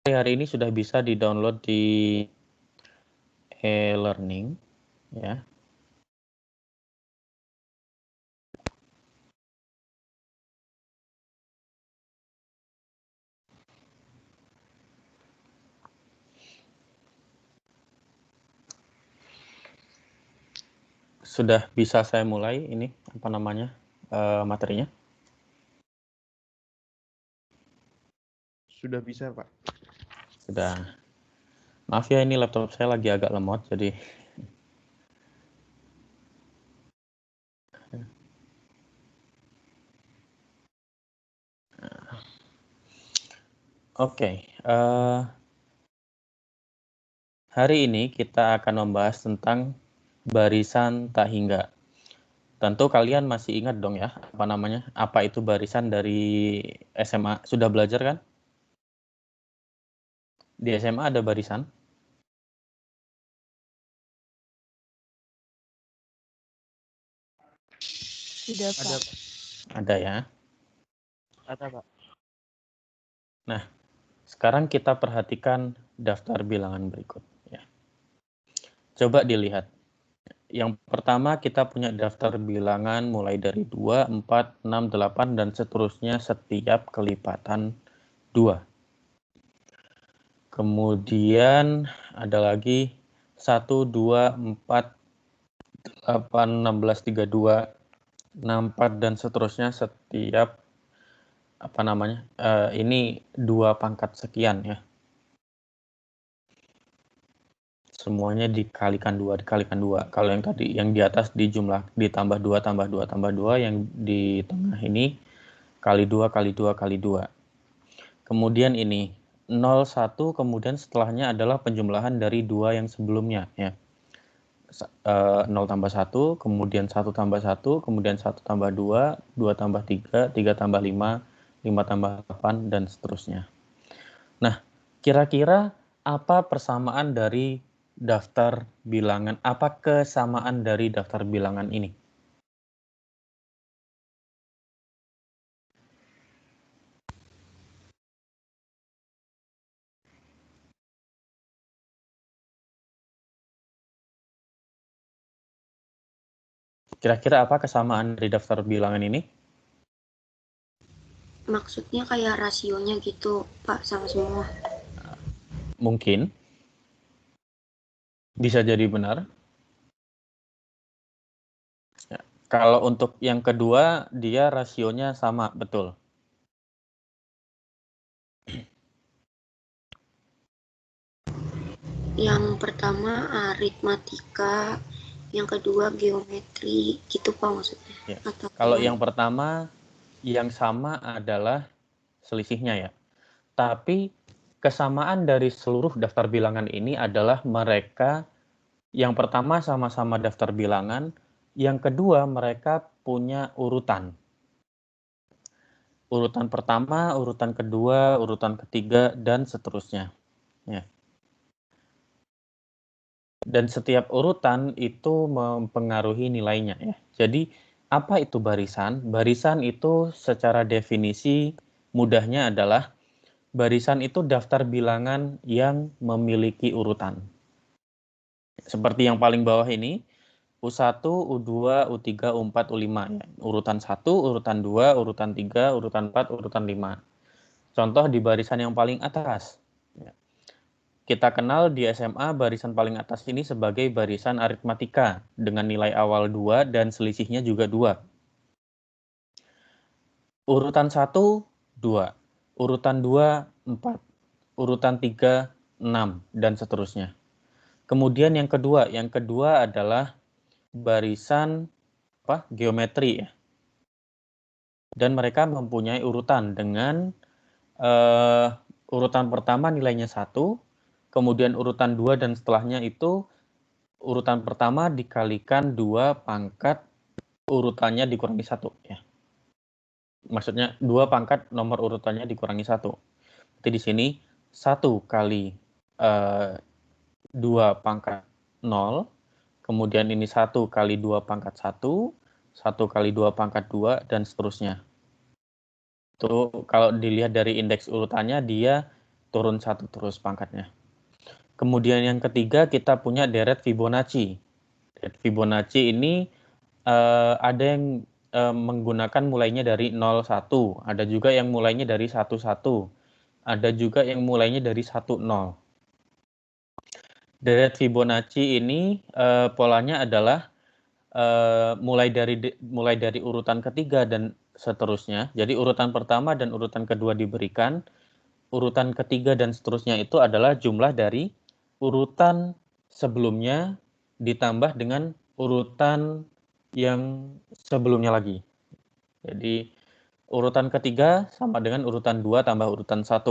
hari ini sudah bisa di-download di e-learning ya. Sudah bisa saya mulai ini apa namanya materinya? Sudah bisa, Pak. Sudah. Maaf ya, ini laptop saya lagi agak lemot, jadi oke. Hari ini kita akan membahas tentang barisan tak hingga. Tentu kalian masih ingat dong ya, apa namanya? Apa itu barisan dari SMA? Sudah belajar kan? Di SMA ada barisan? Sudah, Pak. Ada, Pak. Ada ya. Ada, Pak. Nah, sekarang kita perhatikan daftar bilangan berikut ya. Coba dilihat. Yang pertama kita punya daftar bilangan mulai dari 2, 4, 6, 8 dan seterusnya setiap kelipatan 2. Kemudian ada lagi 1, 2, 4, 8, 16, 32, 64 dan seterusnya setiap apa namanya? Ini 2 pangkat sekian ya. Semuanya dikalikan 2, dikalikan 2. Kalau yang tadi yang di atas dijumlah ditambah 2 tambah 2 tambah 2, yang di tengah ini kali 2 kali 2 kali 2. Kemudian ini 0, 1, kemudian setelahnya adalah penjumlahan dari 2 yang sebelumnya ya. 0 tambah 1, kemudian 1 tambah 1, kemudian 1 tambah 2, 2 tambah 3, 3 tambah 5, 5 tambah 8 dan seterusnya. Nah, kira-kira apa persamaan dari daftar bilangan, apa kesamaan dari daftar bilangan ini? Kira-kira apa kesamaan dari daftar bilangan ini? Maksudnya kayak rasionya gitu, Pak, sama semua. Mungkin. Bisa jadi benar. Ya. Kalau untuk yang kedua, dia rasionya sama, betul. Yang pertama aritmatika, yang kedua geometri, gitu Pak maksudnya. Ya. Atau Kalau yang pertama, yang sama adalah selisihnya ya. Tapi kesamaan dari seluruh daftar bilangan ini adalah mereka yang pertama sama-sama daftar bilangan, yang kedua mereka punya urutan. Urutan pertama, urutan kedua, urutan ketiga, dan seterusnya. Ya. Dan setiap urutan itu mempengaruhi nilainya ya. Jadi apa itu barisan? Barisan itu secara definisi mudahnya adalah barisan itu daftar bilangan yang memiliki urutan. Seperti yang paling bawah ini, U1, U2, U3, U4, U5 ya. Urutan 1, urutan 2, urutan 3, urutan 4, urutan 5. Contoh di barisan yang paling atas. Kita kenal di SMA barisan paling atas ini sebagai barisan aritmatika dengan nilai awal 2 dan selisihnya juga 2. Urutan 1, 2. Urutan 2, 4. Urutan 3, 6 dan seterusnya. Kemudian yang kedua adalah barisan geometri ya. Dan mereka mempunyai urutan dengan urutan pertama nilainya 1, kemudian urutan 2 dan setelahnya itu urutan pertama dikalikan 2 pangkat urutannya dikurangi 1 ya. Maksudnya 2 pangkat nomor urutannya dikurangi 1. Jadi di sini 1 kali 2 pangkat 0, kemudian ini 1 kali 2 pangkat 1, 1 kali 2 pangkat 2 dan seterusnya. Itu kalau dilihat dari indeks urutannya dia turun 1 terus pangkatnya. Kemudian yang ketiga kita punya deret Fibonacci. Deret Fibonacci ini ada yang menggunakan mulainya dari 01, ada juga yang mulainya dari 11, ada juga yang mulainya dari 10. Deret Fibonacci ini polanya adalah mulai dari urutan ketiga dan seterusnya. Jadi urutan pertama dan urutan kedua diberikan, urutan ketiga dan seterusnya itu adalah jumlah dari urutan sebelumnya ditambah dengan urutan yang sebelumnya lagi. Jadi urutan ketiga sama dengan urutan 2 tambah urutan 1.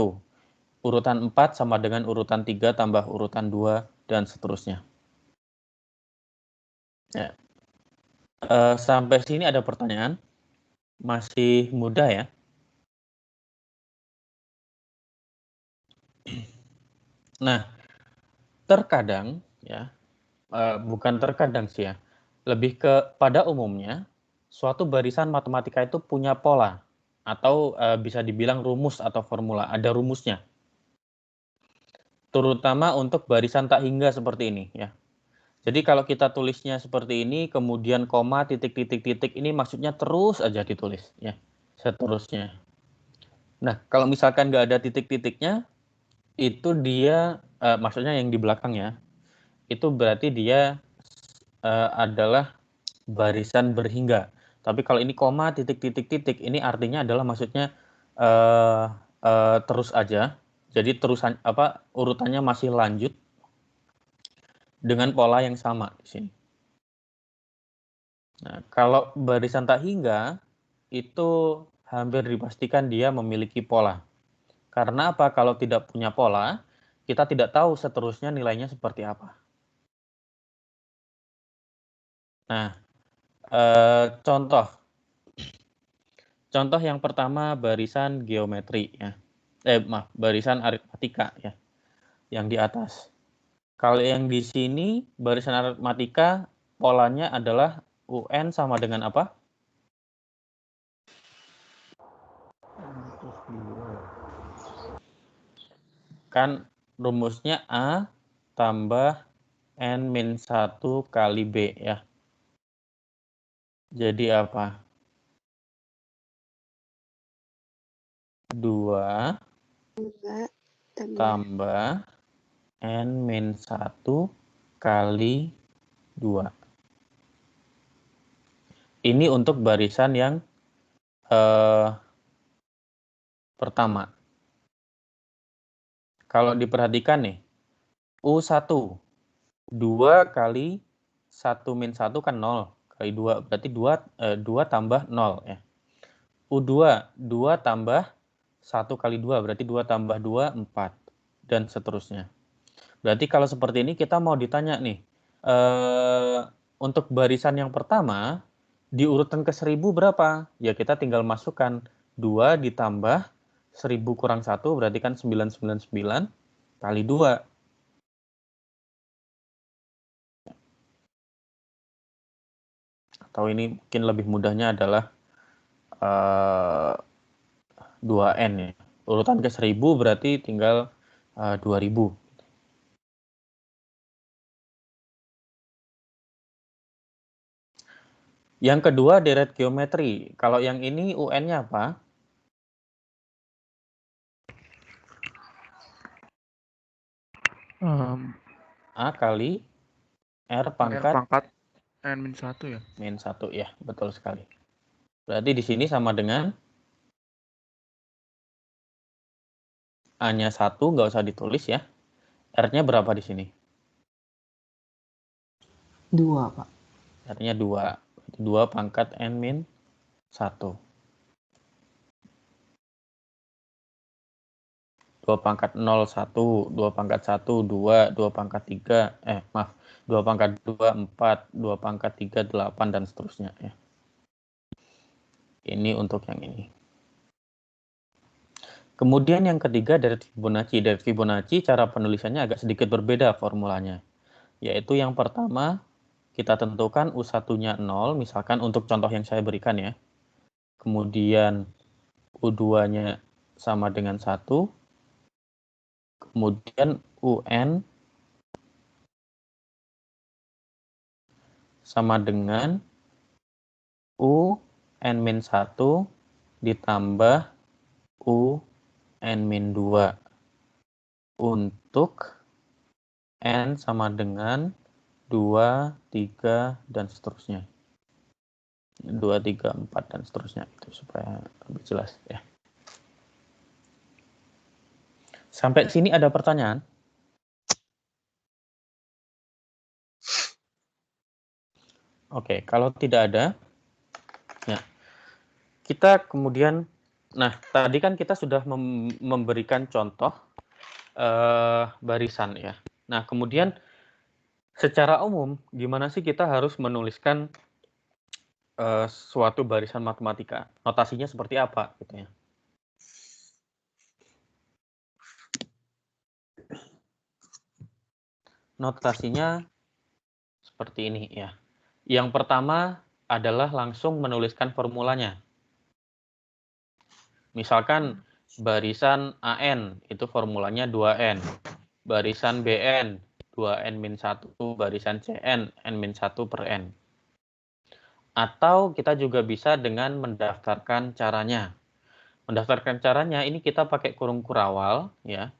Urutan 4 sama dengan urutan 3 tambah urutan 2 dan seterusnya. Ya. Sampai sini ada pertanyaan? Masih mudah ya? Nah, terkadang ya, bukan terkadang sih ya, lebih ke pada umumnya suatu barisan matematika itu punya pola atau bisa dibilang rumus atau formula, ada rumusnya. Terutama untuk barisan tak hingga seperti ini ya. Jadi kalau kita tulisnya seperti ini, kemudian koma, titik, titik, titik, ini maksudnya terus aja ditulis ya, seterusnya. Nah, kalau misalkan nggak ada titik-titiknya, itu dia, maksudnya yang di belakangnya, itu berarti dia adalah barisan berhingga. Tapi kalau ini koma, titik, titik, titik, ini artinya adalah maksudnya terus aja. Jadi terusan urutannya masih lanjut dengan pola yang sama di sini. Nah, kalau barisan tak hingga itu hampir dipastikan dia memiliki pola. Karena apa? Kalau tidak punya pola, kita tidak tahu seterusnya nilainya seperti apa. Nah, contoh yang pertama barisan geometri ya. Barisan aritmatika ya, yang di atas. Kalau yang di sini barisan aritmatika polanya adalah UN sama dengan apa? Kan rumusnya A tambah N-1 kali B ya. Jadi apa? 2 tambah N-1 kali 2. Ini untuk barisan yang pertama. Kalau diperhatikan nih, U1, 2 kali 1 min 1 kan 0, kali 2, berarti 2 tambah 0 ya. U2, 2 tambah 1 kali 2, berarti 2 tambah 2, 4, dan seterusnya. Berarti kalau seperti ini kita mau ditanya nih, untuk barisan yang pertama, di urutan ke 1000 berapa? Ya kita tinggal masukkan 2 ditambah 1000 kurang 1, berarti kan 999 kali 2. Atau ini mungkin lebih mudahnya adalah 2N ya. Urutan ke 1000 berarti tinggal 2000. Yang kedua deret geometri. Kalau yang ini UN-nya apa? A kali R pangkat N-1 ya. min 1 ya, betul sekali. Berarti di sini sama dengan A-nya 1, nggak usah ditulis ya. R-nya berapa di sini? 2, Pak. R-nya 2. 2 pangkat N min 1. 2 pangkat 0, 1. 2 pangkat 1, 2. 2 pangkat 3. 2 pangkat 2, 4. 2 pangkat 3, 8, dan seterusnya ya. Ini untuk yang ini. Kemudian yang ketiga deret Fibonacci. Deret Fibonacci cara penulisannya agak sedikit berbeda formulanya. Yaitu yang pertama kita tentukan U1-nya 0, misalkan untuk contoh yang saya berikan ya. Kemudian U2-nya sama dengan 1. Kemudian UN sama dengan U N-1 ditambah U N-2 untuk N sama dengan 2, 3, dan seterusnya. 2, 3, 4, dan seterusnya. Itu supaya lebih jelas ya. Sampai sini ada pertanyaan? Oke, kalau tidak ada, ya, kita kemudian, nah tadi kan kita sudah memberikan contoh barisan ya. Nah kemudian secara umum gimana sih kita harus menuliskan suatu barisan matematika? Notasinya seperti apa gitu ya? Notasinya seperti ini ya. Yang pertama adalah langsung menuliskan formulanya. Misalkan barisan AN itu formulanya 2N. Barisan BN 2N-1, barisan CN N-1 per N. Atau kita juga bisa dengan mendaftarkan caranya. Mendaftarkan caranya ini kita pakai kurung kurawal ya.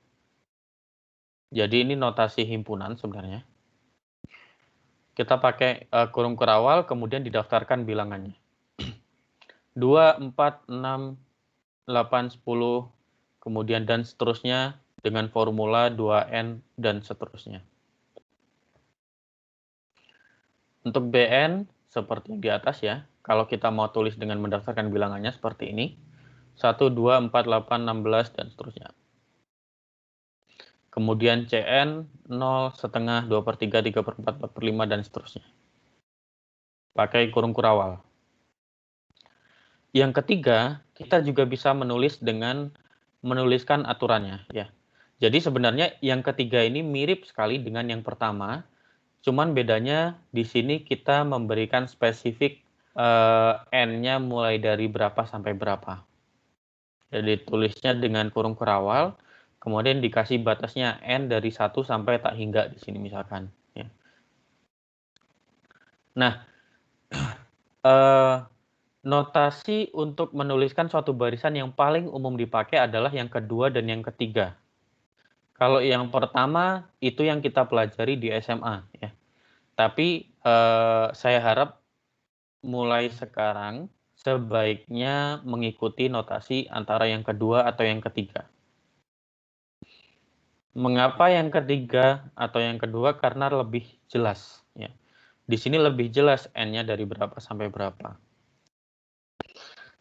Jadi ini notasi himpunan sebenarnya. Kita pakai kurung kurawal kemudian didaftarkan bilangannya. 2, 4, 6, 8, 10, kemudian dan seterusnya dengan formula 2N dan seterusnya. Untuk BN seperti di atas ya. Kalau kita mau tulis dengan mendaftarkan bilangannya seperti ini. 1, 2, 4, 8, 16 dan seterusnya. Kemudian CN 0, setengah, 2/3, 3/4, 4/5 dan seterusnya. Pakai kurung kurawal. Yang ketiga, kita juga bisa menulis dengan menuliskan aturannya ya. Jadi sebenarnya yang ketiga ini mirip sekali dengan yang pertama, cuman bedanya di sini kita memberikan spesifik N-nya mulai dari berapa sampai berapa. Jadi tulisnya dengan kurung kurawal, kemudian dikasih batasnya N dari 1 sampai tak hingga di sini misalkan. Ya. Nah, notasi untuk menuliskan suatu barisan yang paling umum dipakai adalah yang kedua dan yang ketiga. Kalau yang pertama itu yang kita pelajari di SMA ya. Tapi saya harap mulai sekarang sebaiknya mengikuti notasi antara yang kedua atau yang ketiga. Mengapa yang ketiga atau yang kedua? Karena lebih jelas ya. Di sini lebih jelas N-nya dari berapa sampai berapa.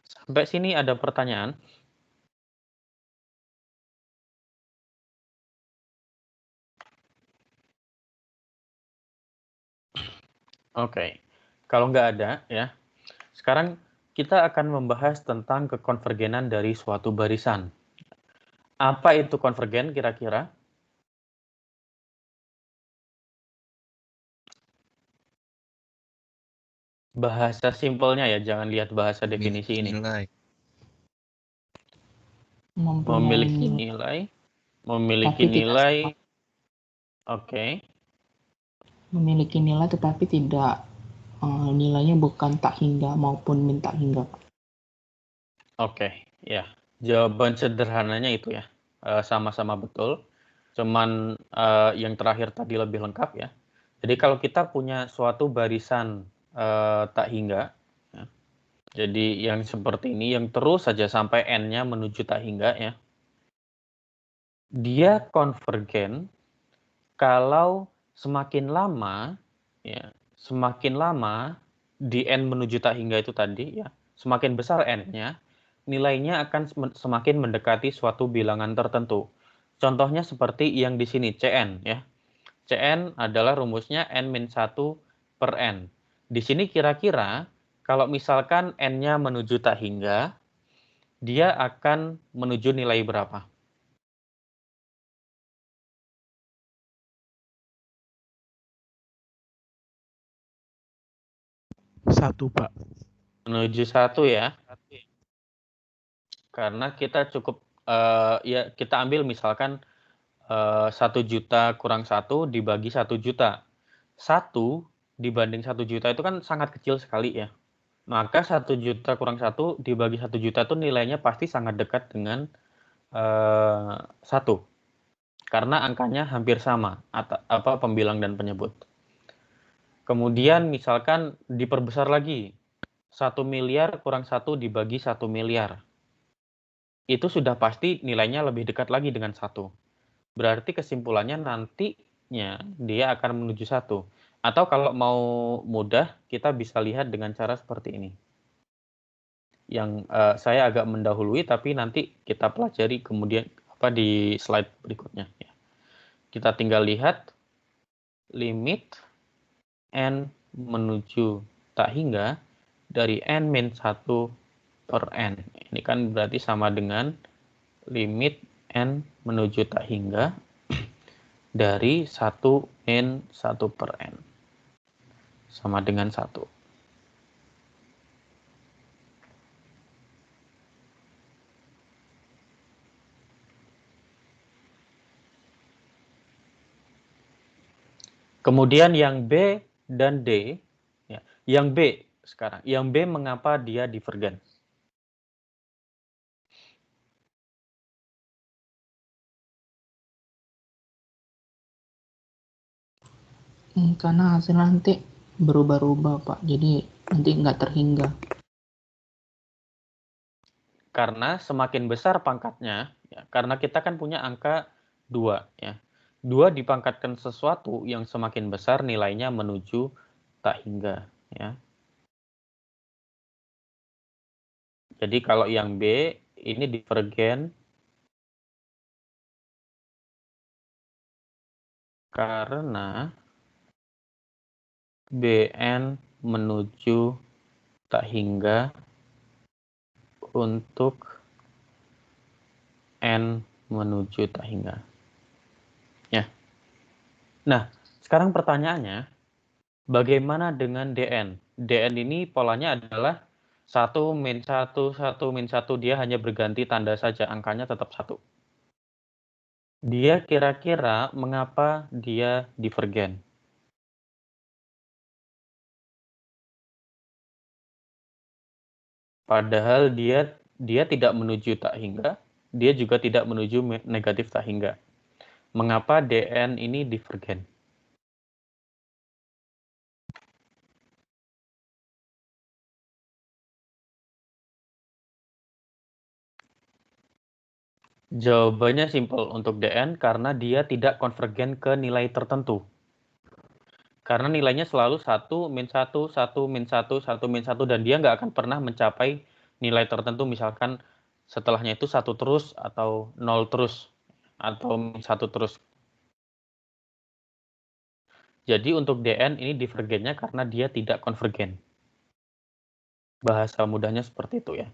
Sampai sini ada pertanyaan? Oke, kalau nggak ada ya, sekarang kita akan membahas tentang kekonvergenan dari suatu barisan. Apa itu konvergen kira-kira? Bahasa simpelnya ya, jangan lihat bahasa definisi ini. Memiliki nilai, oke. Memiliki nilai tetapi tidak nilainya bukan tak hingga maupun min tak hingga. Oke, ya. Jawaban sederhananya itu ya. Sama-sama betul. Cuman yang terakhir tadi lebih lengkap ya. Jadi kalau kita punya suatu barisan tak hingga, ya. Jadi yang seperti ini, yang terus saja sampai N-nya menuju tak hingga ya. Dia konvergen kalau semakin lama, ya, semakin lama di N menuju tak hingga itu tadi ya, semakin besar N-nya, nilainya akan semakin mendekati suatu bilangan tertentu. Contohnya seperti yang di sini, CN ya. CN adalah rumusnya N-1 per N. Di sini kira-kira kalau misalkan N-nya menuju tak hingga, dia akan menuju nilai berapa? Satu, Pak. Menuju 1 ya. Karena kita cukup, ya kita ambil misalkan 1 juta kurang 1 dibagi 1 juta. 1 dibanding 1 juta itu kan sangat kecil sekali ya. Maka 1 juta kurang 1 dibagi 1 juta itu nilainya pasti sangat dekat dengan 1. Karena angkanya hampir sama, pembilang dan penyebut. Kemudian misalkan diperbesar lagi. 1 miliar kurang 1 dibagi 1 miliar. Itu sudah pasti nilainya lebih dekat lagi dengan 1. Berarti kesimpulannya nantinya dia akan menuju 1. Atau kalau mau mudah, kita bisa lihat dengan cara seperti ini. Yang saya agak mendahului, tapi nanti kita pelajari kemudian di slide berikutnya. Ya. Kita tinggal lihat limit n menuju tak hingga dari n-1 per n. Ini kan berarti sama dengan limit n menuju tak hingga dari 1-1 per n. Sama dengan 1. Kemudian yang B dan D, ya, yang B sekarang, yang B mengapa dia divergen? Karena hasilnya nanti berubah-ubah, Pak. Jadi nanti nggak terhingga. Karena semakin besar pangkatnya, ya, karena kita kan punya angka 2. Ya. 2 dipangkatkan sesuatu yang semakin besar nilainya menuju tak hingga. Ya. Jadi kalau yang B ini divergen karena BN menuju tak hingga untuk N menuju tak hingga. Ya. Nah, sekarang pertanyaannya, bagaimana dengan DN? DN ini polanya adalah 1 min 1, 1 min 1, dia hanya berganti tanda saja, angkanya tetap 1. Dia kira-kira mengapa dia divergen? Padahal dia tidak menuju tak hingga, dia juga tidak menuju negatif tak hingga. Mengapa DN ini divergen? Jawabannya simpel untuk DN karena dia tidak konvergen ke nilai tertentu. Karena nilainya selalu 1, min 1, 1, min 1, 1, min 1, dan dia nggak akan pernah mencapai nilai tertentu, misalkan setelahnya itu 1 terus, atau 0 terus, atau min 1 terus. Jadi untuk DN ini divergennya karena dia tidak konvergen. Bahasa mudahnya seperti itu ya.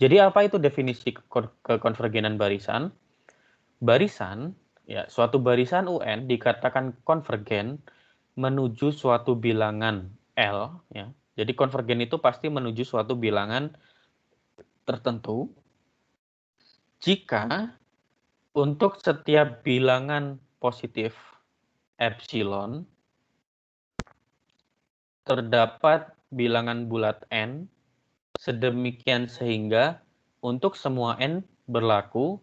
Jadi apa itu definisi kekonvergenan barisan? Barisan, ya, suatu barisan UN dikatakan konvergen menuju suatu bilangan L, ya. Jadi konvergen itu pasti menuju suatu bilangan tertentu jika untuk setiap bilangan positif epsilon terdapat bilangan bulat n sedemikian sehingga untuk semua n berlaku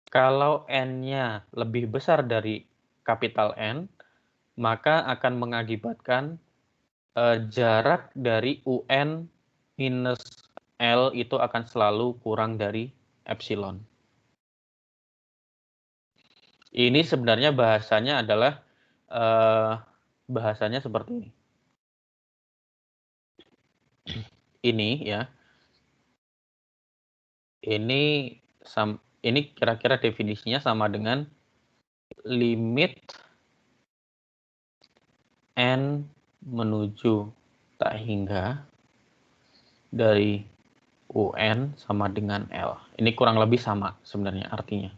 kalau n-nya lebih besar dari kapital N, maka akan mengakibatkan jarak dari UN minus L itu akan selalu kurang dari epsilon. Ini sebenarnya bahasanya adalah bahasanya seperti ini. Ini ya. Ini kira-kira definisinya sama dengan limit N menuju tak hingga dari UN sama dengan L. Ini kurang lebih sama sebenarnya artinya.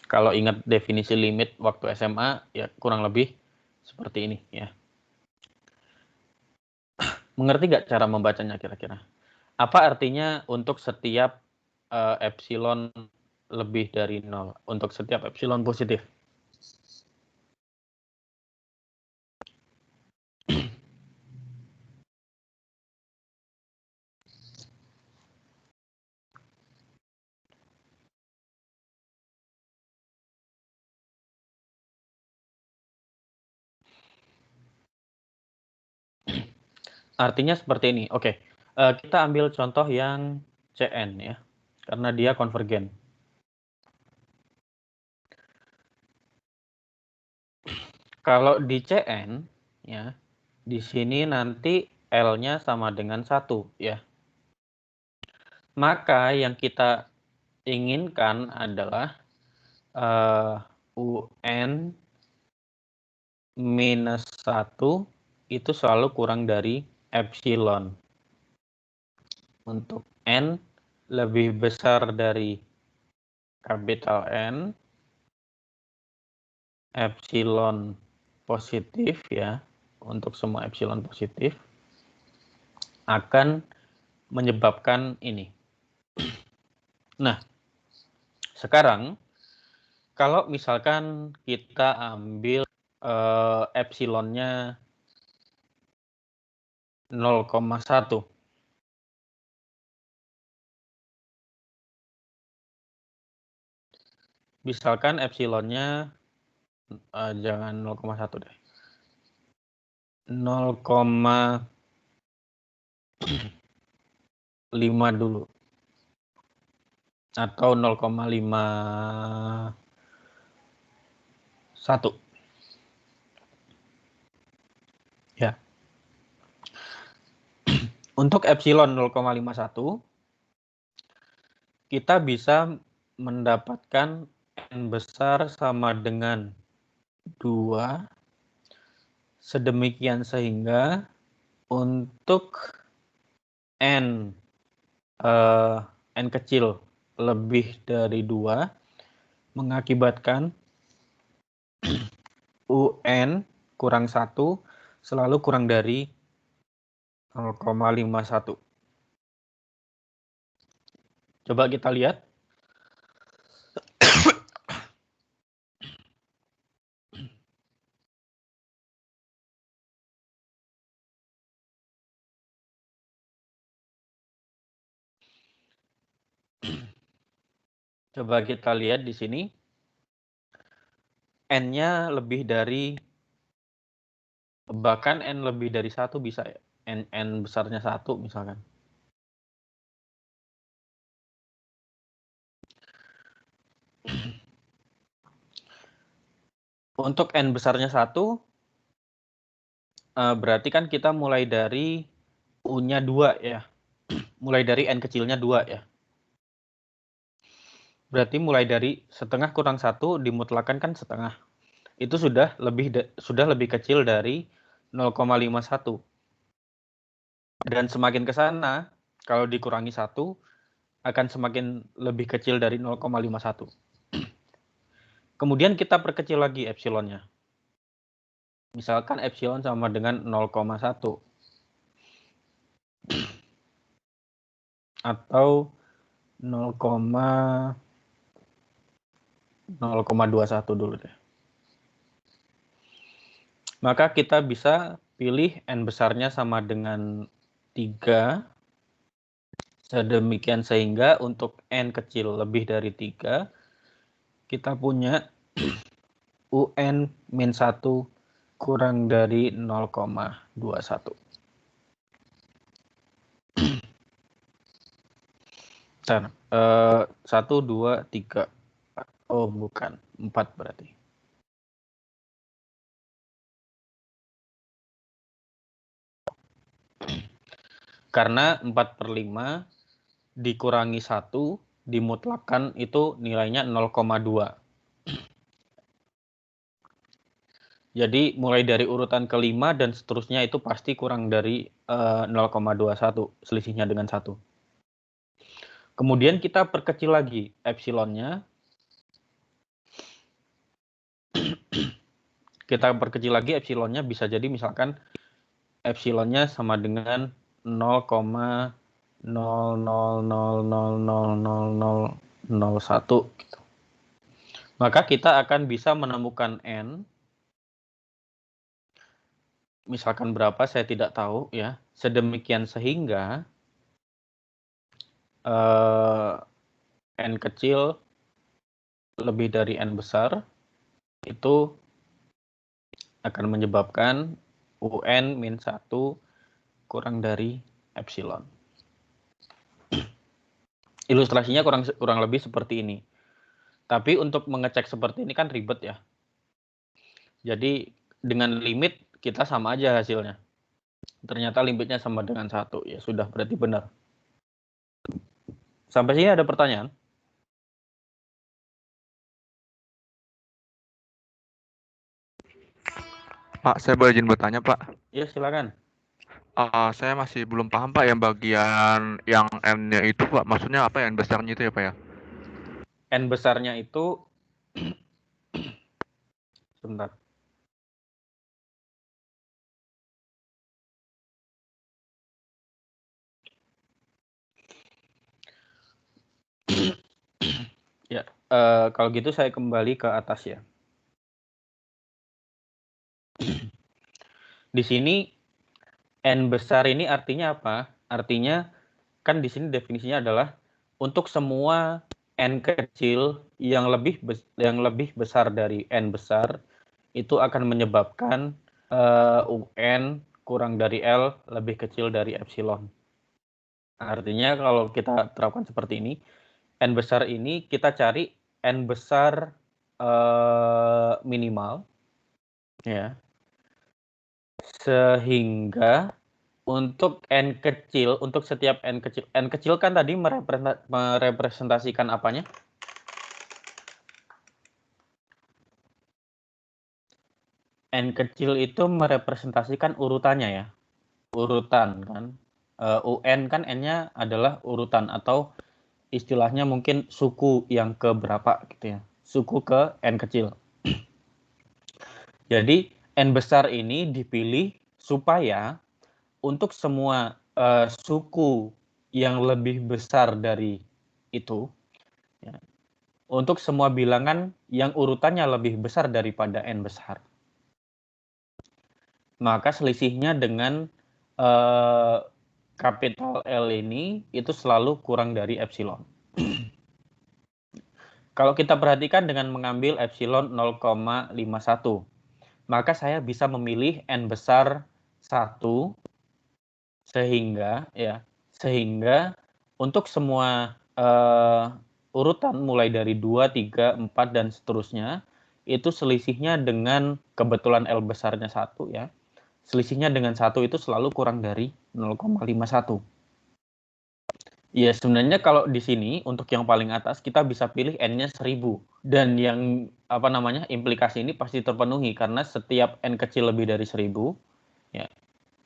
Kalau ingat definisi limit waktu SMA, ya kurang lebih seperti ini ya. Mengerti nggak cara membacanya kira-kira? Apa artinya untuk setiap epsilon lebih dari 0 untuk setiap epsilon positif. Artinya seperti ini. Oke, kita ambil contoh yang Cn ya, karena dia konvergen. Kalau di Cn ya, di sini nanti L-nya sama dengan 1 ya. Maka yang kita inginkan adalah UN minus 1 itu selalu kurang dari epsilon. Untuk N lebih besar dari kapital N, epsilon positif ya, untuk semua epsilon positif, akan menyebabkan ini. Nah, sekarang kalau misalkan kita ambil epsilonnya 0,1. Misalkan epsilonnya jangan 0,1 deh. 0,5 dulu. Atau 0,51. Ya. Untuk epsilon 0,51 kita bisa mendapatkan N besar sama dengan 2 sedemikian sehingga untuk N kecil lebih dari 2 mengakibatkan UN kurang 1 selalu kurang dari 0,51. Coba kita lihat. Coba kita lihat di sini. N-nya lebih dari, bahkan N lebih dari 1 bisa ya. N besarnya 1 misalkan. Untuk N besarnya 1, berarti kan kita mulai dari U-nya 2 ya. Mulai dari N kecilnya 2 ya. Berarti mulai dari setengah kurang 1 dimutlakan kan setengah. Itu sudah lebih kecil dari 0,51. Dan semakin ke sana, kalau dikurangi 1, akan semakin lebih kecil dari 0,51. Kemudian kita perkecil lagi epsilonnya. Misalkan epsilon sama dengan 0,1. Atau 0,21 dulu deh. Maka kita bisa pilih N besarnya sama dengan 3. Sedemikian sehingga untuk N kecil lebih dari 3, kita punya UN min 1 kurang dari 0,21. 1, 2, 3. Oh, bukan. 4 berarti. Karena 4/5 dikurangi 1, dimutlakan itu nilainya 0,2. Jadi mulai dari urutan kelima dan seterusnya itu pasti kurang dari 0,21, selisihnya dengan 1. Kemudian kita perkecil lagi epsilonnya. Kita perkecil lagi epsilonnya, bisa jadi misalkan epsilonnya sama dengan 0,0000000 0,1 gitu. Maka kita akan bisa menemukan N, misalkan berapa saya tidak tahu ya, sedemikian sehingga N kecil lebih dari N besar itu akan menyebabkan UN min 1 kurang dari epsilon. Ilustrasinya kurang lebih seperti ini. Tapi untuk mengecek seperti ini kan ribet ya. Jadi dengan limit kita sama aja hasilnya. Ternyata limitnya sama dengan 1. Ya sudah, berarti benar. Sampai sini ada pertanyaan? Pak, saya boleh izin bertanya, Pak? Ya, silakan. Saya masih belum paham, Pak, yang bagian yang M-nya itu, Pak. Maksudnya apa yang besarnya itu ya, Pak ya? N besarnya itu sebentar. Ya, kalau gitu saya kembali ke atas ya. Di sini N besar ini artinya apa? Artinya kan di sini definisinya adalah untuk semua N kecil yang lebih besar dari N besar itu akan menyebabkan UN kurang dari L lebih kecil dari epsilon. Artinya kalau kita terapkan seperti ini, N besar ini kita cari N besar minimal ya, sehingga untuk N kecil, untuk setiap N kecil kan tadi merepresentasikan apanya? N kecil itu merepresentasikan urutannya ya, urutan kan. UN kan N-nya adalah urutan atau istilahnya mungkin suku yang keberapa gitu ya, suku ke N kecil. Jadi N besar ini dipilih supaya untuk semua suku yang lebih besar dari itu, ya, untuk semua bilangan yang urutannya lebih besar daripada N besar, maka selisihnya dengan kapital L ini itu selalu kurang dari epsilon. Kalau kita perhatikan dengan mengambil epsilon 0,51, maka saya bisa memilih N besar 1 sehingga untuk semua urutan mulai dari 2, 3, 4 dan seterusnya itu selisihnya dengan kebetulan L besarnya 1 ya. Selisihnya dengan 1 itu selalu kurang dari 0,51. Ya, sebenarnya kalau di sini untuk yang paling atas kita bisa pilih N-nya 1000 dan yang implikasi ini pasti terpenuhi karena setiap N kecil lebih dari 1000 ya.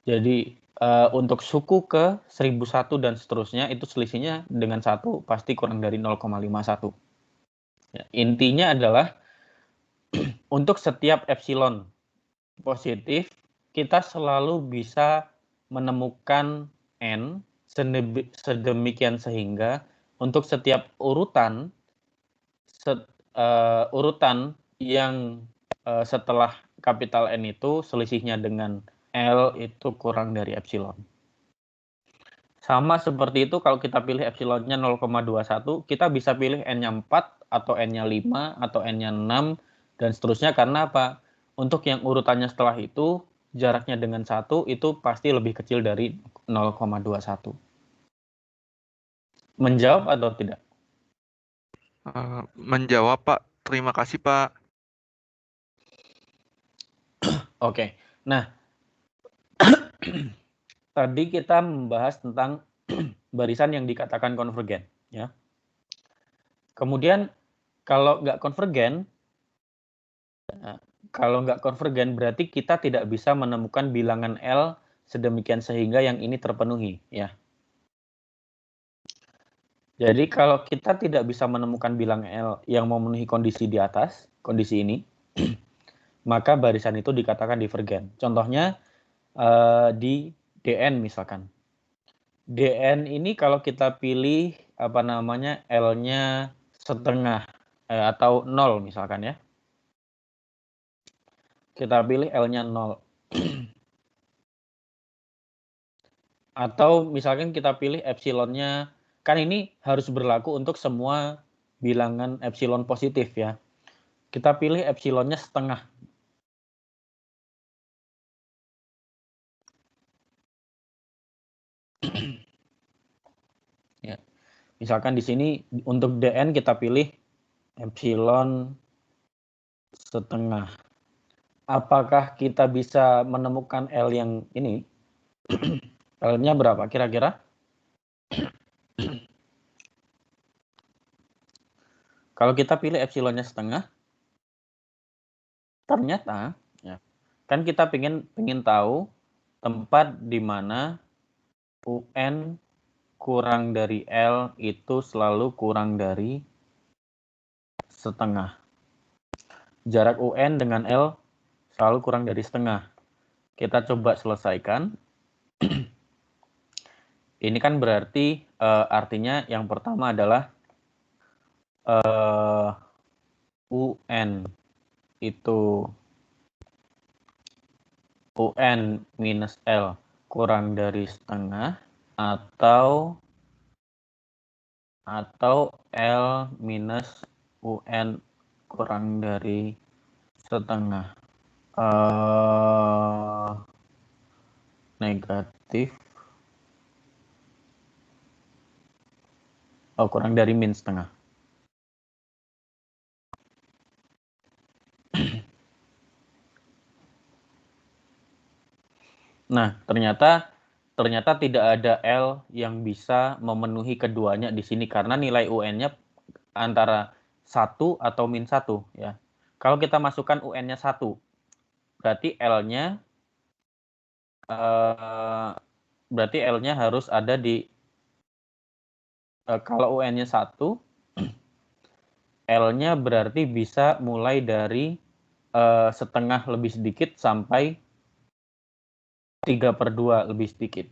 Jadi untuk suku ke 1001 dan seterusnya itu selisihnya dengan 1 pasti kurang dari 0,51. Ya, intinya adalah untuk setiap epsilon positif kita selalu bisa menemukan N sedemikian sehingga untuk setiap urutan yang setelah kapital N itu selisihnya dengan L itu kurang dari epsilon. Sama seperti itu kalau kita pilih epsilonnya 0,21, kita bisa pilih N-nya 4 atau N-nya 5 atau N-nya 6 dan seterusnya karena apa? Untuk yang urutannya setelah itu jaraknya dengan 1 itu pasti lebih kecil dari 0,21. Menjawab atau tidak? Menjawab, Pak. Terima kasih, Pak. Oke. Nah, tadi kita membahas tentang barisan yang dikatakan konvergen, ya. Kemudian kalau nggak konvergen berarti kita tidak bisa menemukan bilangan L sedemikian sehingga yang ini terpenuhi, ya. Jadi kalau kita tidak bisa menemukan bilangan L yang memenuhi kondisi di atas, kondisi ini, maka barisan itu dikatakan divergen. Contohnya di DN misalkan. DN ini kalau kita pilih L-nya setengah atau 0 misalkan ya. Kita pilih L-nya 0. Atau misalkan kita pilih epsilonnya, kan ini harus berlaku untuk semua bilangan epsilon positif ya. Kita pilih epsilonnya setengah. Ya. Misalkan di sini untuk dn kita pilih epsilon setengah. Apakah kita bisa menemukan L yang ini? L-nya berapa kira-kira? Kalau kita pilih epsilonnya setengah, ternyata ya, kan kita pengen tahu tempat di mana UN kurang dari L itu selalu kurang dari setengah. Jarak UN dengan L selalu kurang dari setengah. Kita coba selesaikan. Ini kan berarti artinya yang pertama adalah UN itu UN minus L kurang dari setengah atau L minus UN kurang dari setengah. Negatif. Oh, kurang dari min setengah. Nah, ternyata tidak ada L yang bisa memenuhi keduanya di sini karena nilai UN-nya antara 1 atau min 1 ya. Kalau kita masukkan UN-nya 1, berarti L-nya harus ada di kalau UN-nya 1, L-nya berarti bisa mulai dari setengah lebih sedikit sampai 3/2 lebih sedikit.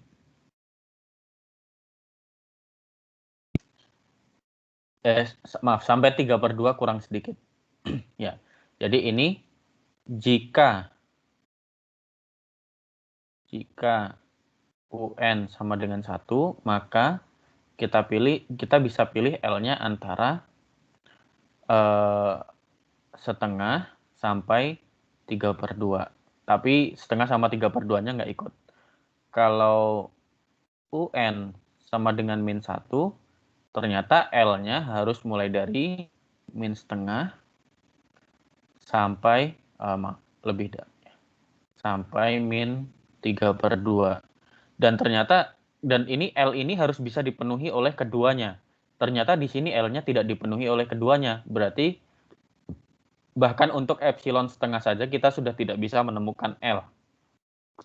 Sampai 3/2 kurang sedikit. Ya. Jadi ini jika UN sama dengan 1, maka kita bisa pilih L-nya antara setengah sampai 3/2. Tapi setengah sama 3/2-nya nggak ikut. Kalau UN sama dengan min 1, ternyata L-nya harus mulai dari min setengah sampai sampai min 3/2. Dan ternyata ini L ini harus bisa dipenuhi oleh keduanya. Ternyata di sini L-nya tidak dipenuhi oleh keduanya. Berarti bahkan untuk epsilon setengah saja kita sudah tidak bisa menemukan L.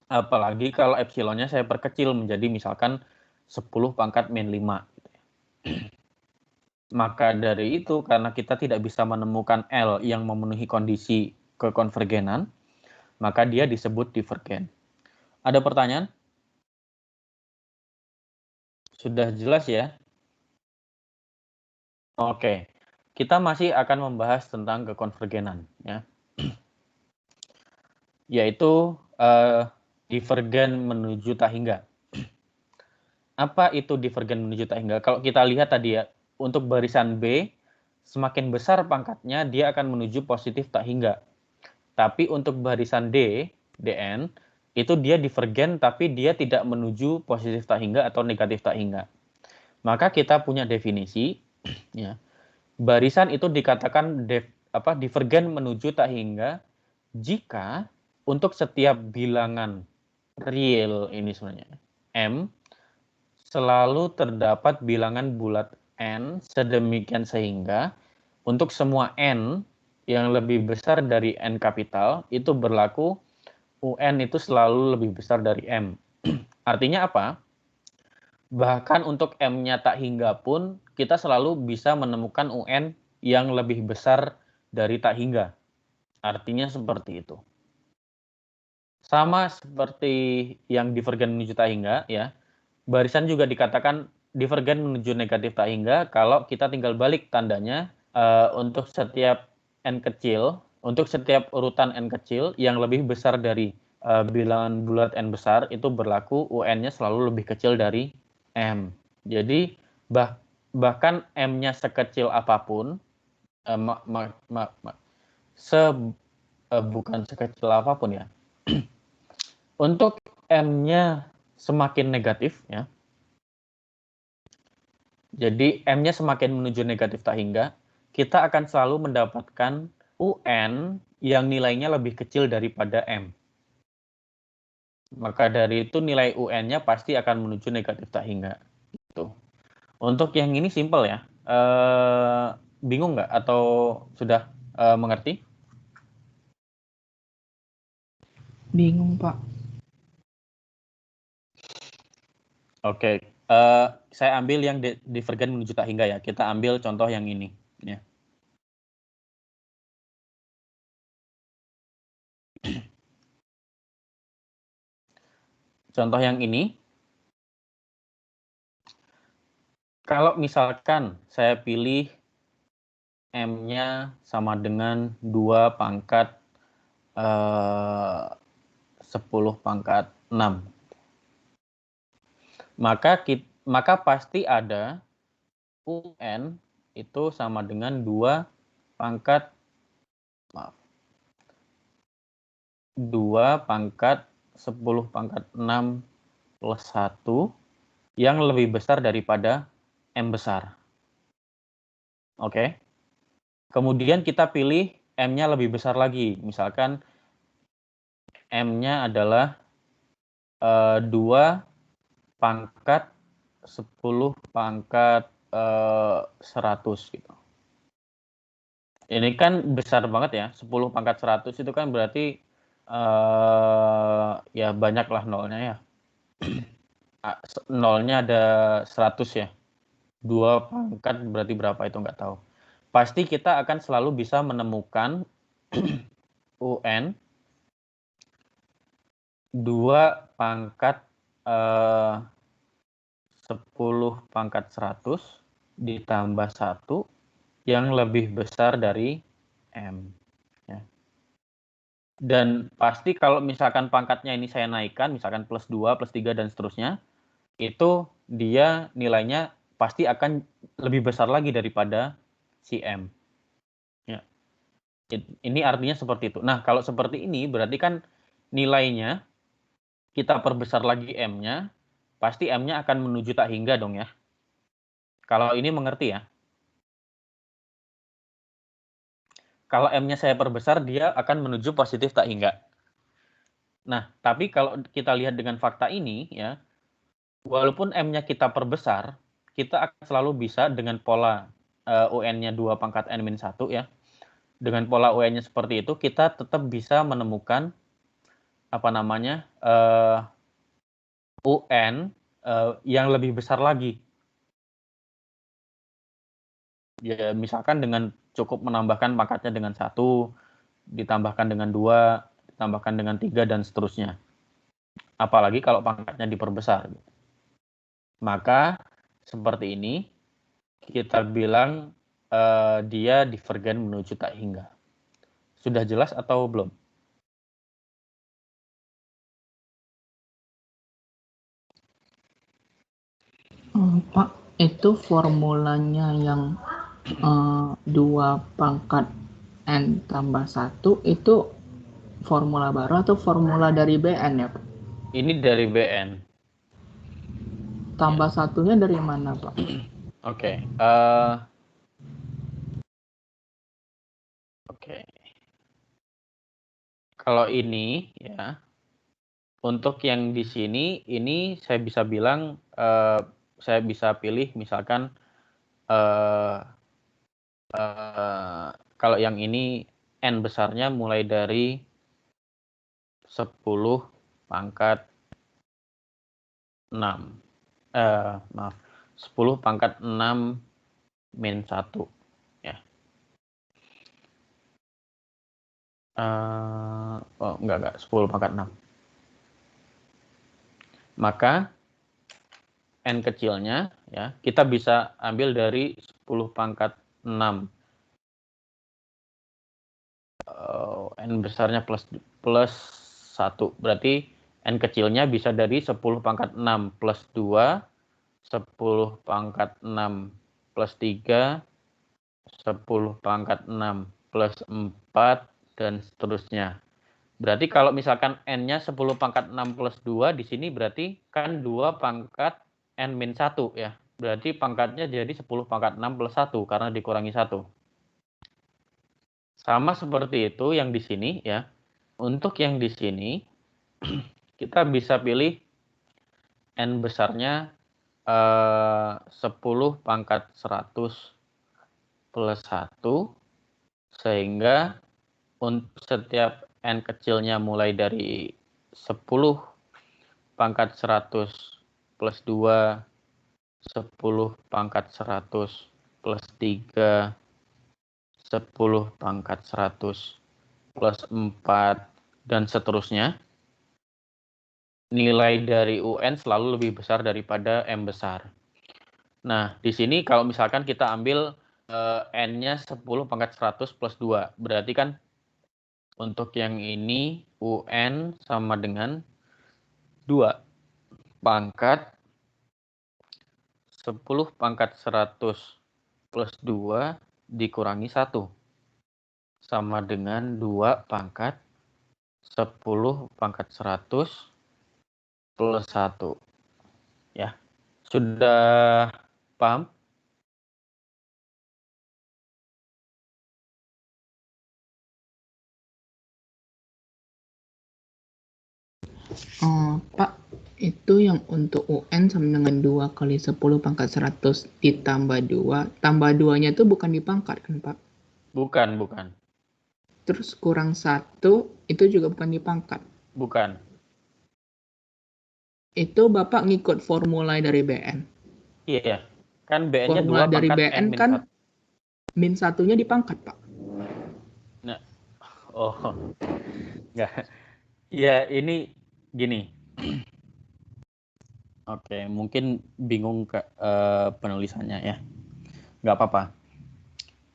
Apalagi kalau epsilonnya saya perkecil menjadi misalkan 10 pangkat min 5. Maka dari itu, karena kita tidak bisa menemukan L yang memenuhi kondisi kekonvergenan, maka dia disebut divergen. Ada pertanyaan? Sudah jelas ya? Oke, kita masih akan membahas tentang kekonvergenan, ya. Yaitu divergen menuju tak hingga. Apa itu divergen menuju tak hingga? Kalau kita lihat tadi ya, untuk barisan B, semakin besar pangkatnya, dia akan menuju positif tak hingga. Tapi untuk barisan D, Dn, itu dia divergen tapi dia tidak menuju positif tak hingga atau negatif tak hingga. Maka kita punya definisi, ya. Barisan itu dikatakan divergen menuju tak hingga jika untuk setiap bilangan real ini sebenarnya M selalu terdapat bilangan bulat N sedemikian sehingga untuk semua N yang lebih besar dari N kapital itu berlaku UN itu selalu lebih besar dari M. Artinya apa? Bahkan untuk M-nya tak hingga pun kita selalu bisa menemukan UN yang lebih besar dari tak hingga. Artinya seperti itu. Sama seperti yang divergen menuju tak hingga ya. Barisan juga dikatakan divergen menuju negatif tak hingga kalau kita tinggal balik tandanya untuk setiap n kecil, untuk setiap urutan n kecil yang lebih besar dari bilangan bulat n besar, itu berlaku UN-nya selalu lebih kecil dari M. Jadi bahkan M-nya sekecil apapun, bukan sekecil apapun ya. Untuk M-nya semakin negatif ya. Jadi M-nya semakin menuju negatif tak hingga, kita akan selalu mendapatkan UN yang nilainya lebih kecil daripada M. Maka dari itu nilai UN-nya pasti akan menuju negatif tak hingga. Gitu. Untuk yang ini simple ya. Bingung nggak atau sudah mengerti? Bingung, Pak. Oke, saya ambil yang divergen menuju tak hingga ya. Kita ambil contoh yang ini. Ya. Contoh yang ini, kalau misalkan saya pilih M-nya sama dengan 2 pangkat 10 pangkat 6. Maka pasti ada UN itu sama dengan 2 pangkat 10 pangkat 6 plus 1 yang lebih besar daripada M besar. Oke. Kemudian kita pilih M-nya lebih besar lagi. Misalkan M-nya adalah 2 pangkat 10 pangkat 100 gitu. Ini kan besar banget ya, 10 pangkat 100 itu kan berarti ya banyaklah nolnya ya. Nolnya ada 100 ya. 2 pangkat berarti berapa itu nggak tahu. Pasti kita akan selalu bisa menemukan UN 2 pangkat 10 pangkat 100 ditambah 1 yang lebih besar dari M. Ya. Dan pasti kalau misalkan pangkatnya ini saya naikkan, misalkan plus 2, plus 3, dan seterusnya, itu dia nilainya pasti akan lebih besar lagi daripada si M. Ya. Ini artinya seperti itu. Nah, kalau seperti ini berarti kan nilainya kita perbesar lagi M-nya, pasti M-nya akan menuju tak hingga dong ya. Kalau ini mengerti ya. Kalau M-nya saya perbesar, dia akan menuju positif tak hingga. Nah, tapi kalau kita lihat dengan fakta ini ya, walaupun M-nya kita perbesar, kita akan selalu bisa dengan pola UN-nya 2 pangkat N-1 ya. Dengan pola UN-nya seperti itu, kita tetap bisa menemukan UN yang lebih besar lagi. Ya, misalkan dengan cukup menambahkan pangkatnya dengan 1, ditambahkan dengan 2, ditambahkan dengan 3, dan seterusnya. Apalagi kalau pangkatnya diperbesar. Maka seperti ini kita bilang dia divergen menuju tak hingga. Sudah jelas atau belum? Pak, itu formulanya yang 2 pangkat N tambah 1 itu formula baru atau formula dari BN ya, Pak? Ini dari BN. Tambah satunya dari mana, Pak? Oke. Kalau ini ya, untuk yang di sini, ini saya bisa bilang, saya bisa pilih misalkan kalau yang ini N besarnya mulai dari 10 pangkat 6. 10 pangkat 6 min 1. Ya. Enggak, 10 pangkat 6. Maka N kecilnya ya, kita bisa ambil dari 10 pangkat 6 N besarnya plus 1. Berarti N kecilnya bisa dari 10 pangkat 6 plus 2, 10 pangkat 6 plus 3, 10 pangkat 6 plus 4, dan seterusnya. Berarti kalau misalkan N-nya 10 pangkat 6 plus 2, di sini berarti kan 2 pangkat N min 1 ya. Berarti pangkatnya jadi 10 pangkat 6 plus 1 karena dikurangi 1. Sama seperti itu yang di sini ya. Untuk yang di sini, kita bisa pilih N besarnya 10 pangkat 100 plus 1, sehingga untuk setiap N kecilnya mulai dari 10 pangkat 100 plus 2, 10 pangkat 100 plus 3, 10 pangkat 100 plus 4, dan seterusnya. Nilai dari UN selalu lebih besar daripada M besar. Nah, di sini kalau misalkan kita ambil N-nya 10 pangkat 100 plus 2, berarti kan untuk yang ini UN sama dengan 2 pangkat 10 pangkat 100 plus 2 dikurangi 1. Sama dengan 2 pangkat 10 pangkat 100 plus 1. Ya, sudah paham? Pak, itu yang untuk UN sama dengan 2 kali 10 pangkat 100 ditambah 2. Tambah 2-nya itu bukan dipangkat kan, Pak? Bukan. Terus kurang 1 itu juga bukan dipangkat. Bukan. Itu Bapak ngikut formula dari BN. Iya. Kan BN-nya Formula 2 dari pangkat BN N min kan 1. min 1-nya dipangkat, Pak. Nah, oh. Enggak. Ya, ini gini. Oke, mungkin bingung ke penulisannya ya. Nggak apa-apa.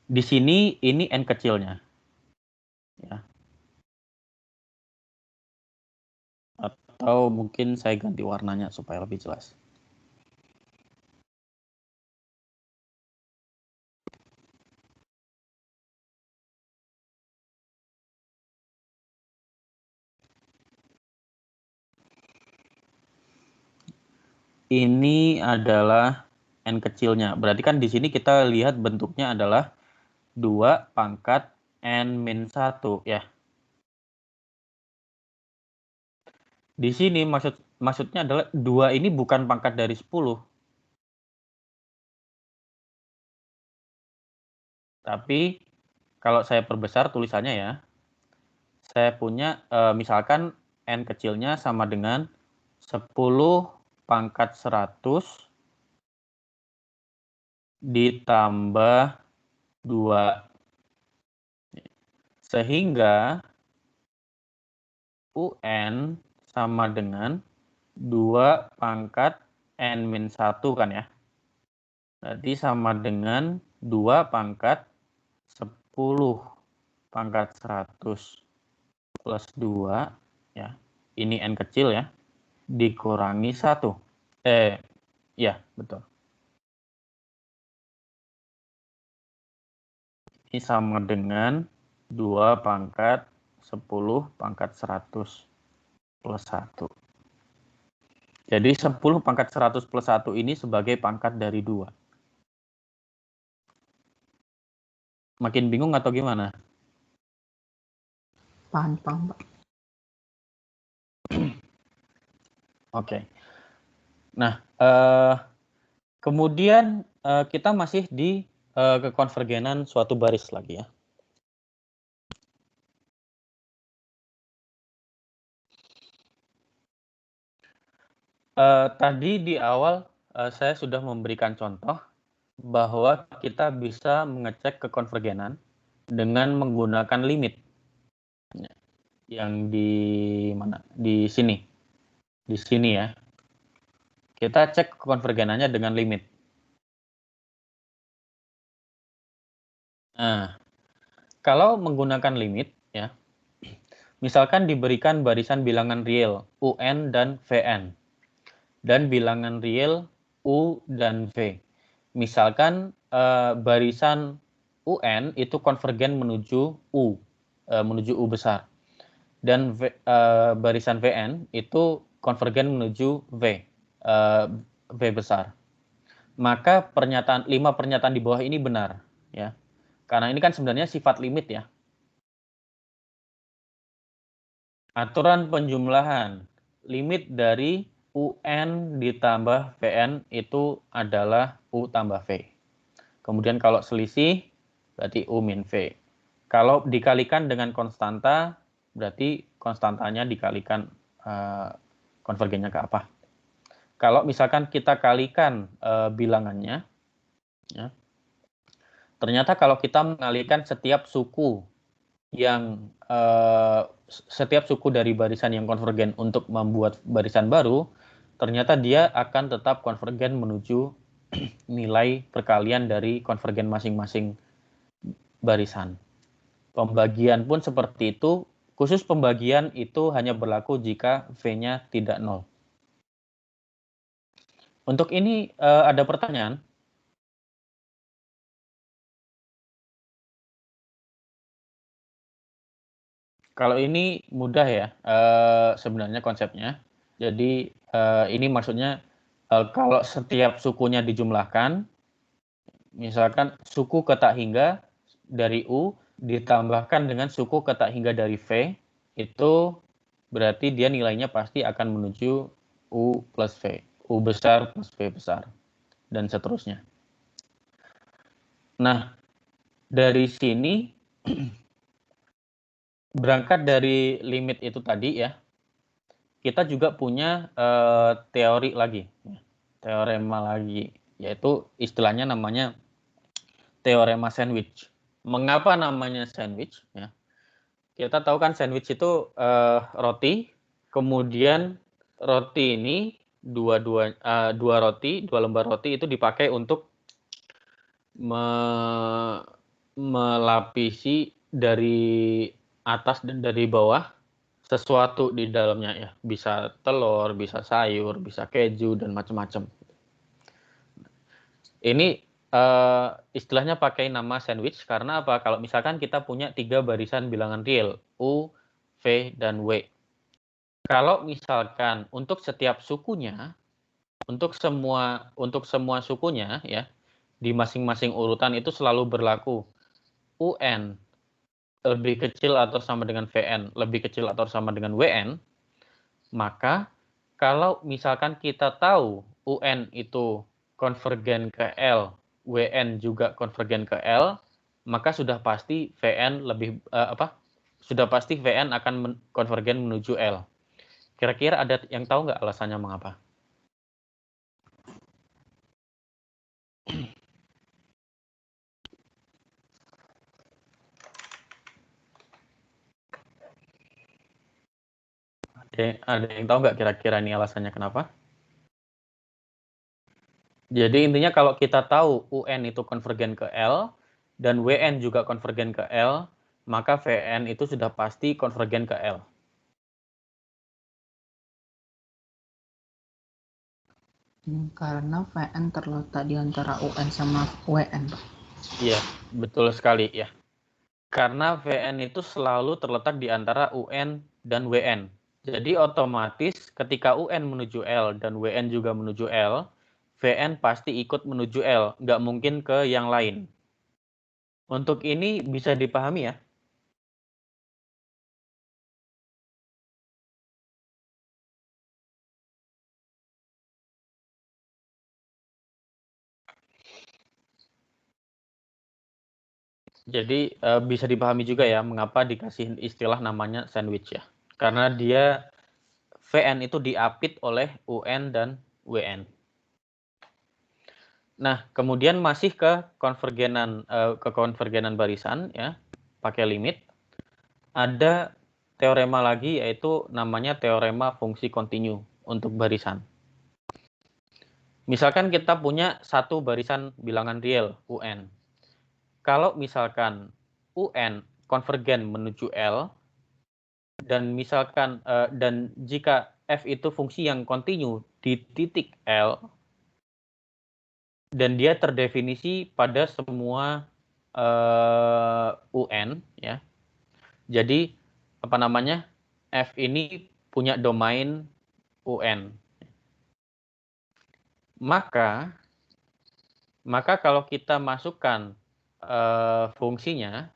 Di sini ini N kecilnya. Ya. Atau mungkin saya ganti warnanya supaya lebih jelas. Ini adalah N kecilnya. Berarti kan di sini kita lihat bentuknya adalah 2 pangkat N min 1 ya. Di sini maksudnya adalah 2 ini bukan pangkat dari 10. Tapi kalau saya perbesar tulisannya ya, saya punya misalkan N kecilnya sama dengan 10 pangkat 100 ditambah 2. Sehingga UN sama dengan 2 pangkat N min 1 kan ya. Berarti sama dengan 2 pangkat 10 pangkat 100 plus 2 ya. Ini N kecil ya. Dikurangi 1. Ya, betul. Ini sama dengan 2 pangkat 10 pangkat 100 plus 1. Jadi 10 pangkat 100 plus 1 ini sebagai pangkat dari 2. Makin bingung atau gimana? Paham, Pak. Oke. Nah, kemudian kita masih di kekonvergenan suatu baris lagi ya. Tadi di awal saya sudah memberikan contoh bahwa kita bisa mengecek kekonvergenan dengan menggunakan limit. Yang di mana? Di sini. Di sini ya. Kita cek kekonvergenannya dengan limit. Nah, kalau menggunakan limit ya, Misalkan diberikan barisan bilangan real UN dan VN dan bilangan real U dan V. Misalkan barisan UN itu konvergen menuju U besar, dan barisan VN itu konvergen menuju V besar. Maka 5 pernyataan di bawah ini benar, ya. Karena ini kan sebenarnya sifat limit, ya. Aturan penjumlahan limit dari UN ditambah VN itu adalah U tambah V. Kemudian kalau selisih berarti U min V. Kalau dikalikan dengan konstanta berarti konstantanya dikalikan konvergennya ke apa. Kalau misalkan kita kalikan bilangannya, ya, ternyata kalau kita mengalihkan setiap suku dari barisan yang konvergen untuk membuat barisan baru, ternyata dia akan tetap konvergen menuju nilai perkalian dari konvergen masing-masing barisan. Pembagian pun seperti itu, khusus pembagian itu hanya berlaku jika V-nya tidak 0. Untuk ini ada pertanyaan? Kalau ini mudah ya sebenarnya konsepnya. Jadi ini maksudnya kalau setiap sukunya dijumlahkan, misalkan suku ke tak hingga dari U ditambahkan dengan suku ke tak hingga dari V, itu berarti dia nilainya pasti akan menuju U plus V. U besar plus V besar. Dan seterusnya. Nah, dari sini berangkat dari limit itu tadi ya, kita juga punya teori lagi, teorema lagi, yaitu istilahnya namanya teorema sandwich. Mengapa namanya sandwich? Ya. Kita tahu kan sandwich itu roti, kemudian roti ini dua lembar roti itu dipakai untuk melapisi dari atas dan dari bawah sesuatu di dalamnya ya, bisa telur, bisa sayur, bisa keju dan macam-macam. Ini istilahnya pakai nama sandwich karena apa? Kalau misalkan kita punya 3 barisan bilangan real U, V, dan W. Kalau misalkan untuk setiap sukunya, untuk semua sukunya ya, di masing-masing urutan itu selalu berlaku UN lebih kecil atau sama dengan VN, lebih kecil atau sama dengan WN, maka kalau misalkan kita tahu UN itu konvergen ke L, WN juga konvergen ke L, maka sudah pasti VN sudah pasti VN akan konvergen menuju L. Kira-kira ada yang tahu nggak alasannya mengapa? Ada yang tahu nggak kira-kira ini alasannya kenapa? Jadi intinya kalau kita tahu UN itu konvergen ke L dan WN juga konvergen ke L, maka VN itu sudah pasti konvergen ke L. Karena VN terletak di antara UN sama WN, Pak. Iya, betul sekali ya. Karena VN itu selalu terletak di antara UN dan WN. Jadi otomatis ketika UN menuju L dan WN juga menuju L, VN pasti ikut menuju L, nggak mungkin ke yang lain. Untuk ini bisa dipahami ya? Jadi bisa dipahami juga ya mengapa dikasih istilah namanya sandwich ya. Karena dia VN itu diapit oleh UN dan WN. Nah, kemudian masih ke konvergenan barisan ya, pakai limit. Ada teorema lagi yaitu namanya teorema fungsi kontinu untuk barisan. Misalkan kita punya satu barisan bilangan real UN. Kalau misalkan UN konvergen menuju L, Dan misalkan dan jika f itu fungsi yang kontinu di titik L dan dia terdefinisi pada semua UN ya. Jadi apa namanya? F ini punya domain UN. Maka kalau kita masukkan fungsinya,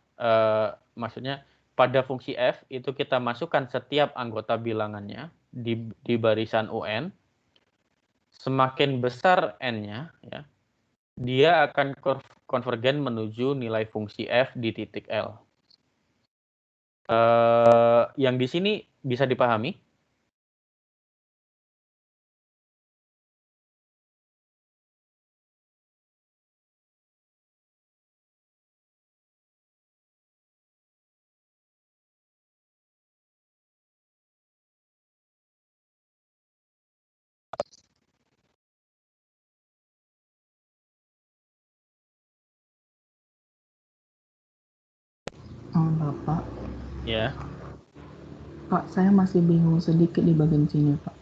maksudnya pada fungsi f itu kita masukkan setiap anggota bilangannya di barisan UN, semakin besar n-nya, ya, dia akan konvergen menuju nilai fungsi f di titik L. Yang di sini bisa dipahami? Bapak, Ya, Pak, saya masih bingung sedikit di bagian sini, Pak.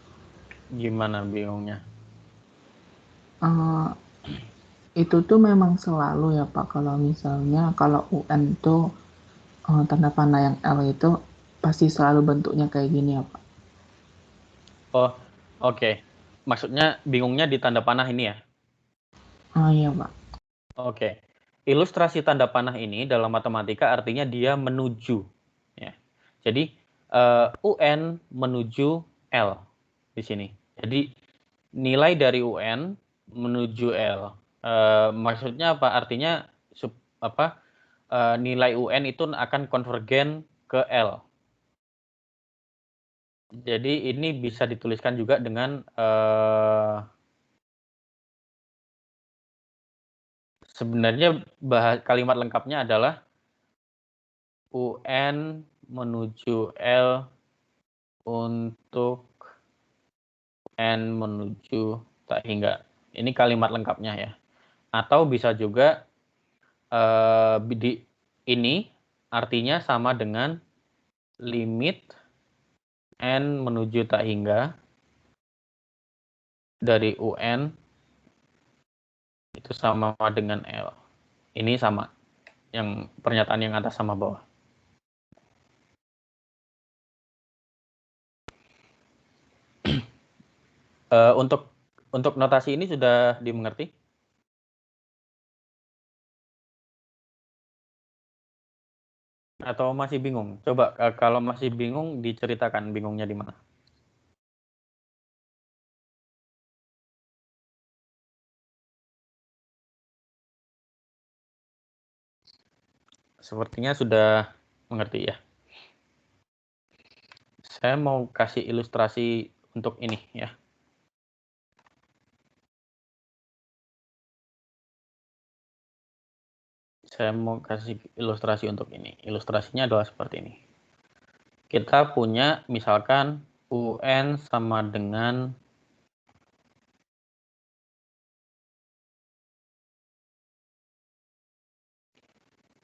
gimana bingungnya? Itu tuh memang selalu ya, Pak, kalau misalnya kalau UN tuh tanda panah yang L itu pasti selalu bentuknya kayak gini ya, Pak. Oh, oke. Maksudnya bingungnya di tanda panah ini ya? Iya, Pak. Oke. Ilustrasi tanda panah ini dalam matematika artinya dia menuju. Ya. Jadi UN menuju L di sini. Jadi nilai dari UN menuju L. Maksudnya apa? Artinya nilai UN itu akan konvergen ke L. Jadi ini bisa dituliskan juga dengan sebenarnya kalimat lengkapnya adalah UN menuju L untuk N menuju tak hingga. Ini kalimat lengkapnya ya. Atau bisa juga ini artinya sama dengan limit N menuju tak hingga dari UN itu sama dengan L. Ini sama. Yang pernyataan yang atas sama bawah. Untuk notasi ini sudah dimengerti? Atau masih bingung? Coba kalau masih bingung diceritakan bingungnya di mana. Sepertinya sudah mengerti ya. Saya mau kasih ilustrasi untuk ini ya. Saya mau kasih ilustrasi untuk ini. Ilustrasinya adalah seperti ini. Kita punya misalkan UN sama dengan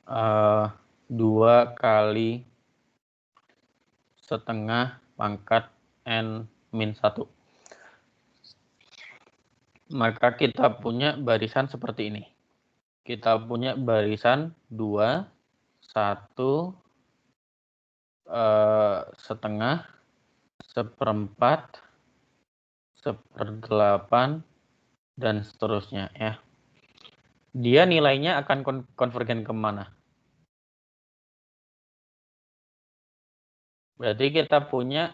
2 kali setengah pangkat N min 1. Maka kita punya barisan seperti ini. Kita punya barisan 2, 1, setengah, 1/4, 1/8, dan seterusnya ya. Dia nilainya akan konvergen kemana? Berarti kita punya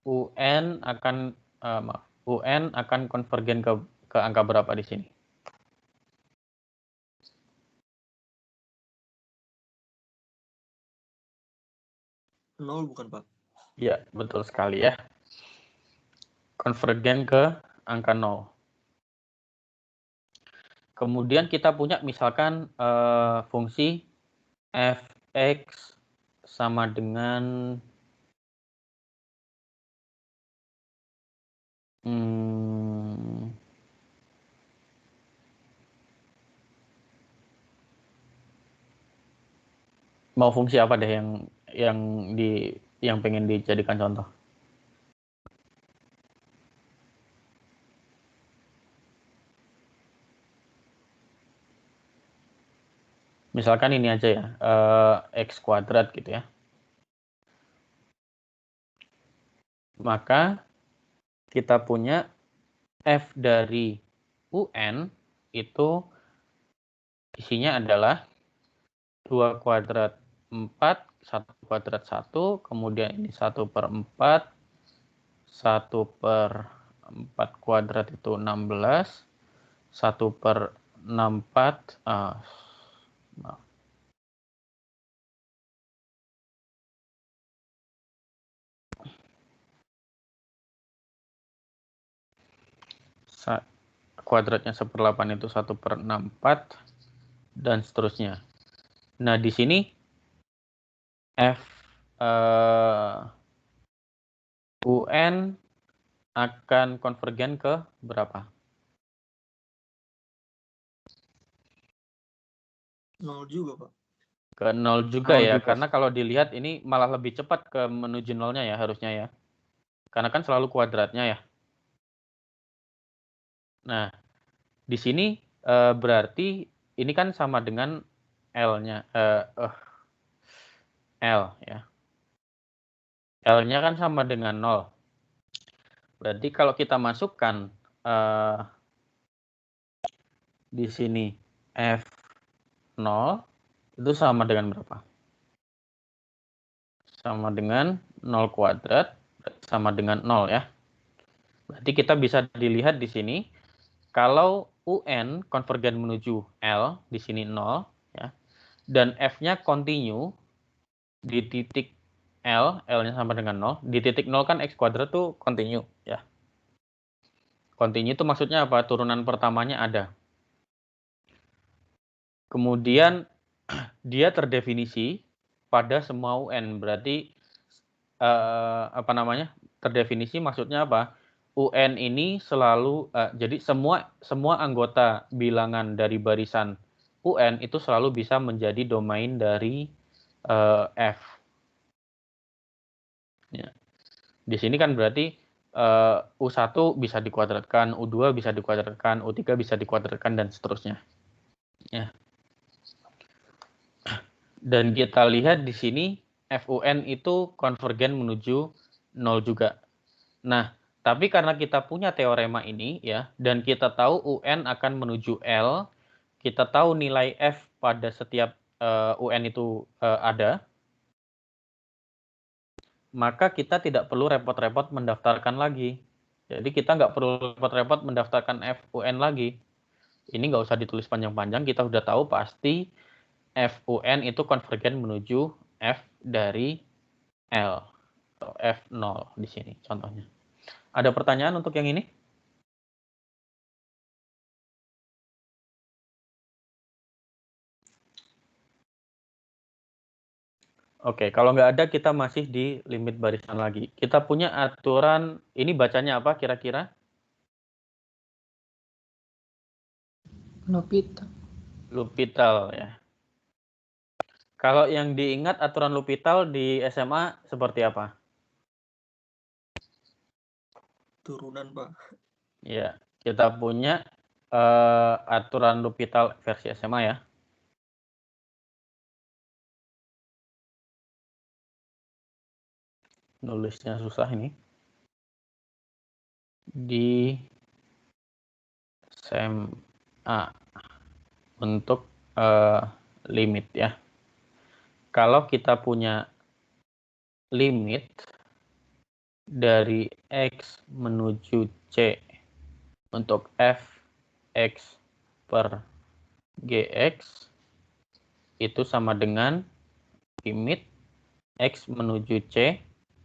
UN akan konvergen ke angka berapa di sini? 0 bukan, Pak? Iya, betul sekali ya. Konvergen ke angka 0. Kemudian kita punya misalkan fungsi fx sama dengan mau fungsi apa deh yang yang pengen dijadikan contoh? Misalkan ini aja ya, X kuadrat gitu ya. Maka kita punya F dari UN itu isinya adalah 2 kuadrat 4, 1 kuadrat 1, kemudian ini 1/4, 1/4 kuadrat itu 16, 1/64, maaf. Kuadratnya 1/8 itu 1/64 dan seterusnya. Nah, di sini F UN akan konvergen ke berapa? 0 juga, Pak. Ke 0 juga 0 ya, juga. karena kalau dilihat ini malah lebih cepat ke menuju nolnya ya harusnya ya. Karena kan selalu kuadratnya ya. Nah, di sini berarti ini kan sama dengan L-nya, L ya. L-nya kan sama dengan 0. Berarti kalau kita masukkan di sini F0 itu sama dengan berapa? Sama dengan 0 kuadrat, sama dengan 0 ya. Berarti kita bisa dilihat di sini, kalau UN konvergen menuju L, di sini 0, ya, dan F-nya continue di titik L, L-nya sama dengan 0, di titik 0 kan X kuadrat tuh continue, ya. Continue itu maksudnya apa? Turunan pertamanya ada. Kemudian dia terdefinisi pada semua UN, berarti terdefinisi maksudnya apa? UN ini selalu jadi semua anggota bilangan dari barisan UN itu selalu bisa menjadi domain dari F. Ya. Di sini kan berarti U1 bisa dikuadratkan, U2 bisa dikuadratkan, U3 bisa dikuadratkan dan seterusnya. Ya. Dan kita lihat di sini FUN itu konvergen menuju 0 juga. Nah, tapi karena kita punya teorema ini ya, dan kita tahu UN akan menuju L, kita tahu nilai F pada setiap UN itu ada, maka kita tidak perlu repot-repot mendaftarkan lagi. Jadi kita nggak perlu repot-repot mendaftarkan FUN lagi. Ini nggak usah ditulis panjang-panjang, kita sudah tahu pasti FUN itu konvergen menuju F dari L atau F0 di sini contohnya. Ada pertanyaan untuk yang ini? Oke, kalau nggak ada kita masih di limit barisan lagi. Kita punya aturan, ini bacanya apa kira-kira? L'Hopital. L'Hopital ya. Kalau yang diingat aturan L'Hopital di SMA seperti apa? Turunan, Pak. Ya, kita punya aturan L'Hopital versi SMA ya. Nulisnya susah ini. Di SMA untuk limit ya. Kalau kita punya limit dari X menuju C untuk f X per Gx itu sama dengan limit X menuju C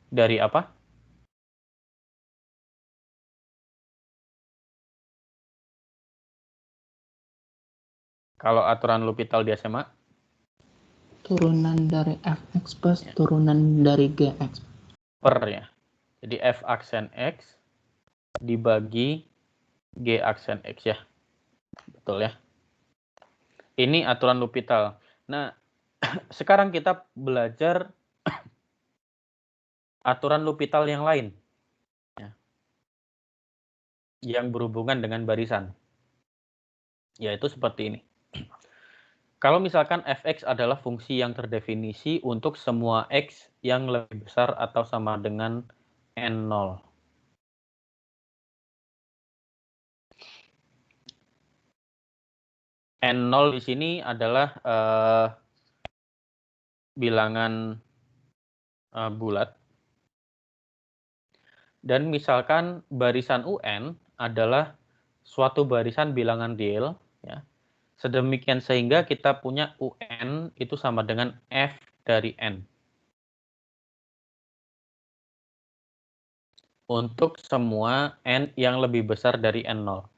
dari apa? Kalau aturan L'Hopital di SMA? Turunan dari fx plus turunan dari gx. Per ya. Jadi f aksen X dibagi G aksen X ya. Betul ya. Ini aturan L'Hopital. Nah, sekarang kita belajar aturan L'Hopital yang lain ya, yang berhubungan dengan barisan, yaitu seperti ini. Kalau misalkan fx adalah fungsi yang terdefinisi untuk semua x yang lebih besar atau sama dengan n0. N0 di sini adalah bilangan bulat. Dan misalkan barisan UN adalah suatu barisan bilangan real, ya. Sedemikian sehingga kita punya UN itu sama dengan F dari N. Untuk semua N yang lebih besar dari N0.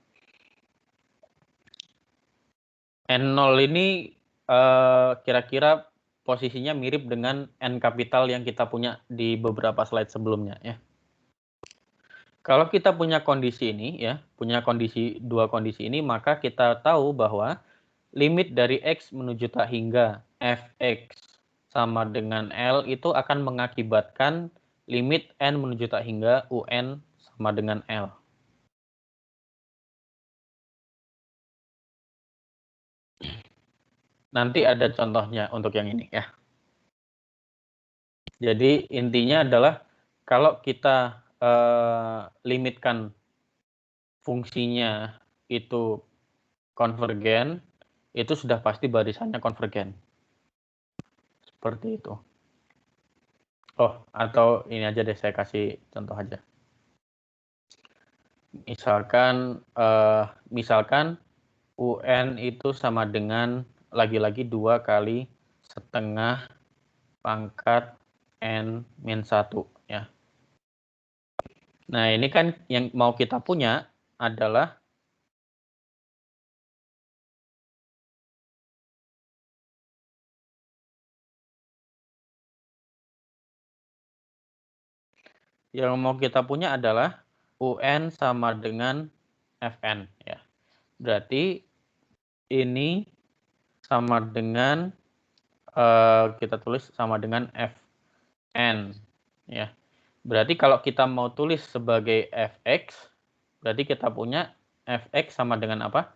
N0 ini kira-kira posisinya mirip dengan N kapital yang kita punya di beberapa slide sebelumnya, ya. Kalau kita punya kondisi ini, ya, punya dua kondisi ini, maka kita tahu bahwa limit dari X menuju tak hingga Fx sama dengan L itu akan mengakibatkan limit N menuju tak hingga UN sama dengan L. Nanti ada contohnya untuk yang ini, ya. Jadi intinya adalah kalau kita limitkan fungsinya itu konvergen, itu sudah pasti barisannya konvergen. Seperti itu. Oh, atau ini aja deh, saya kasih contoh aja. Misalkan UN itu sama dengan lagi-lagi 2 kali setengah pangkat N-1, ya. Nah, ini kan yang mau kita punya adalah UN sama dengan Fn, ya. Berarti ini sama dengan kita tulis sama dengan Fn, ya. Berarti kalau kita mau tulis sebagai Fx, berarti kita punya Fx sama dengan apa?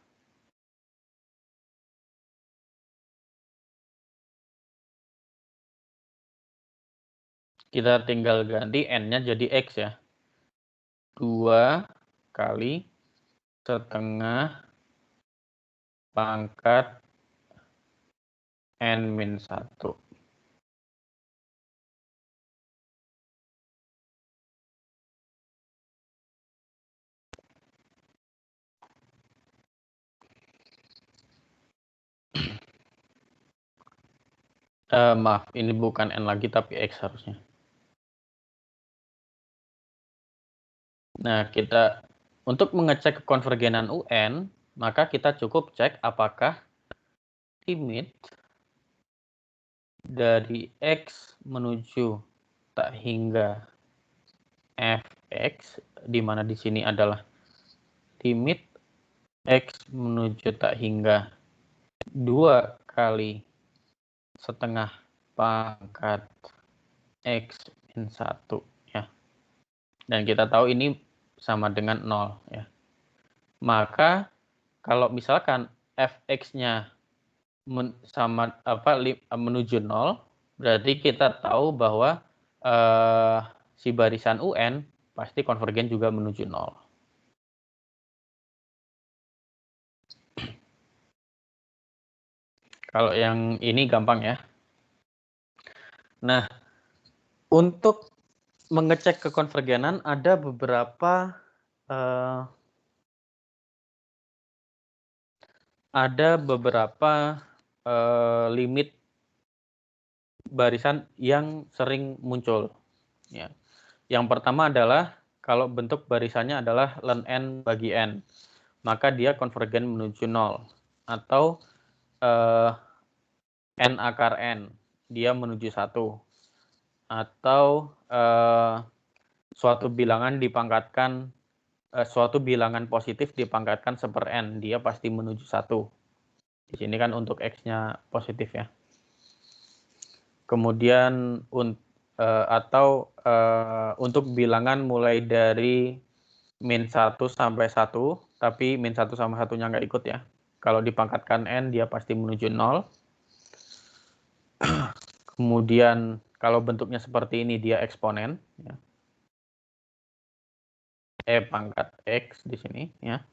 Kita tinggal ganti N-nya jadi X, ya. 2 kali setengah pangkat N-1. Maaf, ini bukan N lagi tapi X harusnya. Nah, kita untuk mengecek konvergenan UN, maka kita cukup cek apakah limit dari X menuju tak hingga Fx, di mana di sini adalah limit X menuju tak hingga 2 kali setengah pangkat X-1, ya. Dan kita tahu ini sama dengan 0, ya. Maka kalau misalkan Fx-nya menuju 0, berarti kita tahu bahwa si barisan UN pasti konvergen juga menuju 0. Kalau yang ini gampang, ya. Nah, untuk mengecek kekonvergenan ada beberapa limit barisan yang sering muncul, ya. Yang pertama adalah kalau bentuk barisannya adalah ln n bagi n, maka dia konvergen menuju 0, atau n akar n, dia menuju 1, atau suatu bilangan positif dipangkatkan seper n, dia pasti menuju 1. Di sini kan untuk X-nya positif, ya. Kemudian atau untuk bilangan mulai dari min 1 sampai 1, tapi min 1 sama 1-nya nggak ikut ya. Kalau dipangkatkan n, dia pasti menuju 0. Kemudian kalau bentuknya seperti ini, dia eksponen. Ya. E pangkat X di sini. Ya.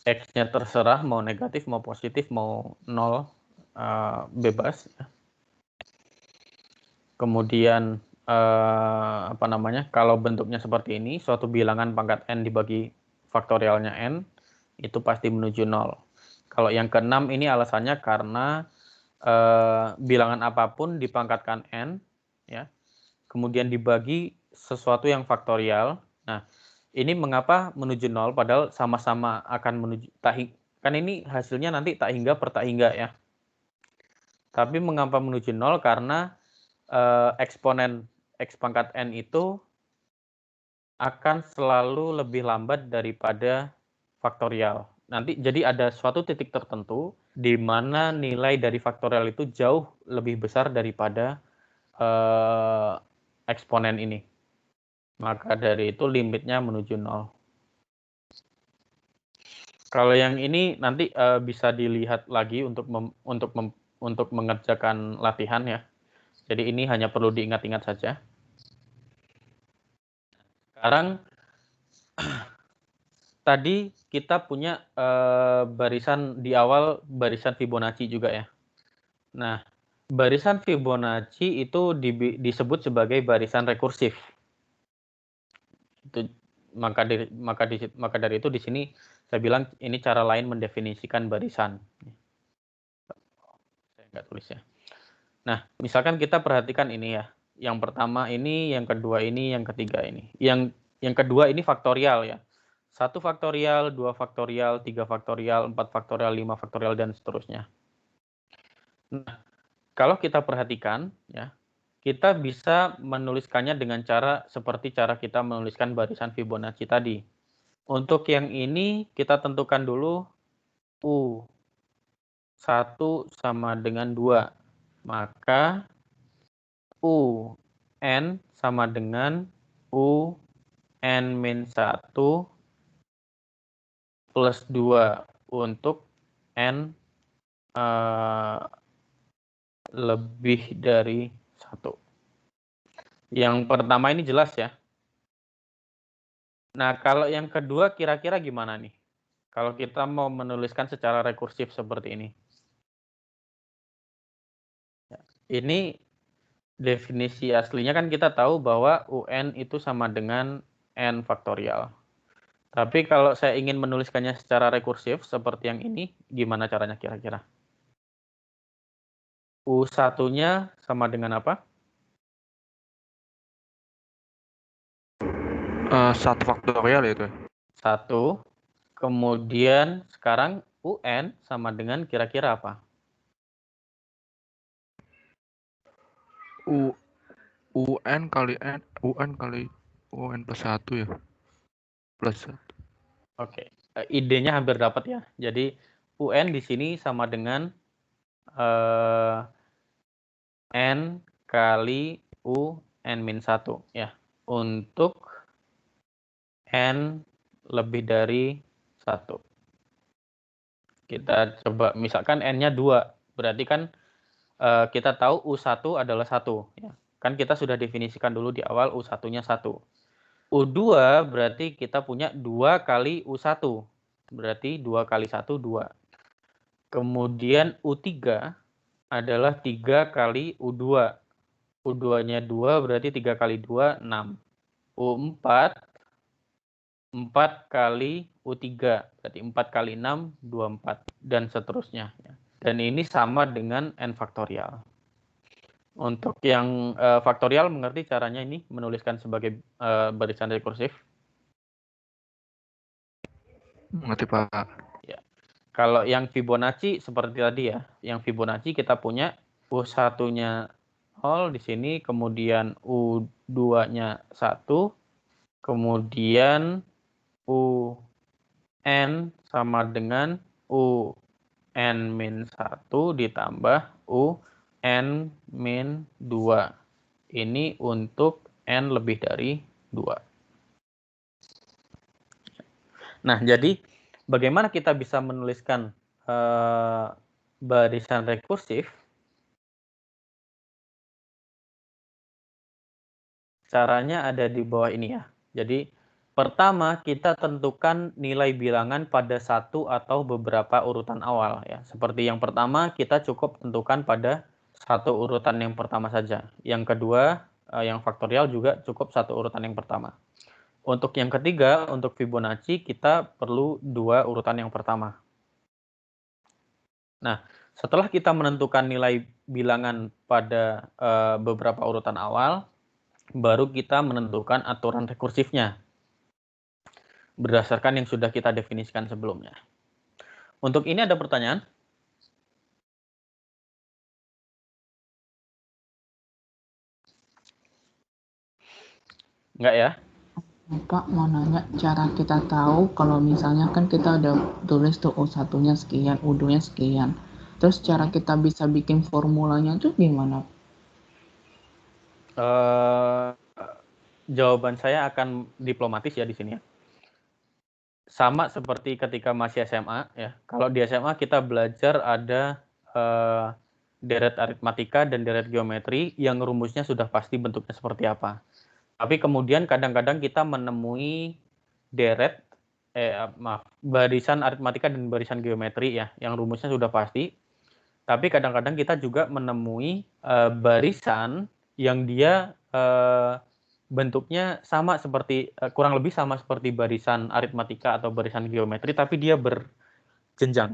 X-nya terserah, mau negatif, mau positif, mau 0, bebas. Ya. Kemudian kalau bentuknya seperti ini, suatu bilangan pangkat n dibagi faktorialnya n, itu pasti menuju 0. Kalau yang ke-6 ini alasannya karena bilangan apapun dipangkatkan n, ya, kemudian dibagi sesuatu yang faktorial. Nah, ini mengapa menuju 0 padahal sama-sama akan menuju kan ini hasilnya nanti tak hingga per tak hingga ya. Tapi mengapa menuju 0? Karena eksponen x pangkat n itu akan selalu lebih lambat daripada faktorial. Nanti jadi ada suatu titik tertentu di mana nilai dari faktorial itu jauh lebih besar daripada eksponen ini. Maka dari itu limitnya menuju 0. Kalau yang ini nanti bisa dilihat lagi untuk mengerjakan latihan ya. Jadi ini hanya perlu diingat-ingat saja. Sekarang tadi kita punya barisan di awal, barisan Fibonacci juga ya. Nah, barisan Fibonacci itu disebut sebagai barisan rekursif. Itu maka dari itu di sini saya bilang ini cara lain mendefinisikan barisan. Saya nggak tulis ya. Nah, misalkan kita perhatikan ini ya. Yang pertama ini, yang kedua ini, yang ketiga ini. Yang kedua ini faktorial ya. 1 faktorial, 2 faktorial, 3 faktorial, 4 faktorial, 5 faktorial, dan seterusnya. Nah, kalau kita perhatikan ya, kita bisa menuliskannya dengan cara seperti cara kita menuliskan barisan Fibonacci tadi. Untuk yang ini kita tentukan dulu U1 sama dengan 2. Maka UN sama dengan UN-1 plus 2 untuk N lebih dari 1. Yang pertama ini jelas ya. Nah, kalau yang kedua kira-kira gimana nih? Kalau kita mau menuliskan secara rekursif seperti ini. Ini definisi aslinya kan kita tahu bahwa UN itu sama dengan N faktorial. Tapi kalau saya ingin menuliskannya secara rekursif seperti yang ini, gimana caranya kira-kira? U1-nya sama dengan apa? 1 faktorial itu. 1. Kemudian sekarang UN sama dengan kira-kira apa? UN kali N, UN kali UN plus 1 ya. Plus 1. Oke. Idenya hampir dapat ya. Jadi UN di sini sama dengan N kali UN-1 ya. Untuk N lebih dari 1. Kita coba, misalkan N-nya 2. Berarti kan kita tahu U1 adalah 1. Ya. Kan kita sudah definisikan dulu di awal U1-nya 1. U2 berarti kita punya 2 kali U1. Berarti 2 kali 1, 2. Kemudian U3 adalah 3 kali U2. U2-nya 2 berarti 3 kali 2, 6. U4, 4 kali U3. Berarti 4 kali 6, 24. Dan seterusnya. Dan ini sama dengan N faktorial. Untuk yang faktorial, mengerti caranya ini menuliskan sebagai barisan rekursif? Mengerti Pak. Ya. Kalau yang Fibonacci seperti tadi ya, yang Fibonacci kita punya U1-nya 0 di sini, kemudian U2-nya 1, kemudian UN sama dengan UN-1 ditambah UN-2. ini untuk N lebih dari 2. Nah, jadi bagaimana kita bisa menuliskan barisan rekursif? Caranya ada di bawah ini ya. Jadi, pertama kita tentukan nilai bilangan pada satu atau beberapa urutan awal ya. Seperti yang pertama, kita cukup tentukan pada satu urutan yang pertama saja. Yang kedua, yang faktorial juga cukup satu urutan yang pertama. Untuk yang ketiga, untuk Fibonacci, kita perlu 2 urutan yang pertama. Nah, setelah kita menentukan nilai bilangan pada beberapa urutan awal, baru kita menentukan aturan rekursifnya berdasarkan yang sudah kita definisikan sebelumnya. Untuk ini ada pertanyaan? Enggak ya? Pak mau nanya cara kita tahu kalau misalnya kan kita udah tulis tuh U1-nya sekian, U2-nya sekian. Terus cara kita bisa bikin formulanya tuh gimana? Jawaban saya akan diplomatis ya di sini ya. Sama seperti ketika masih SMA ya. Kalau di SMA kita belajar ada deret aritmatika dan deret geometri yang rumusnya sudah pasti bentuknya seperti apa. Tapi kemudian kadang-kadang kita menemui deret barisan aritmatika dan barisan geometri ya yang rumusnya sudah pasti. Tapi kadang-kadang kita juga menemui barisan yang dia bentuknya sama seperti kurang lebih sama seperti barisan aritmatika atau barisan geometri, tapi dia berjenjang.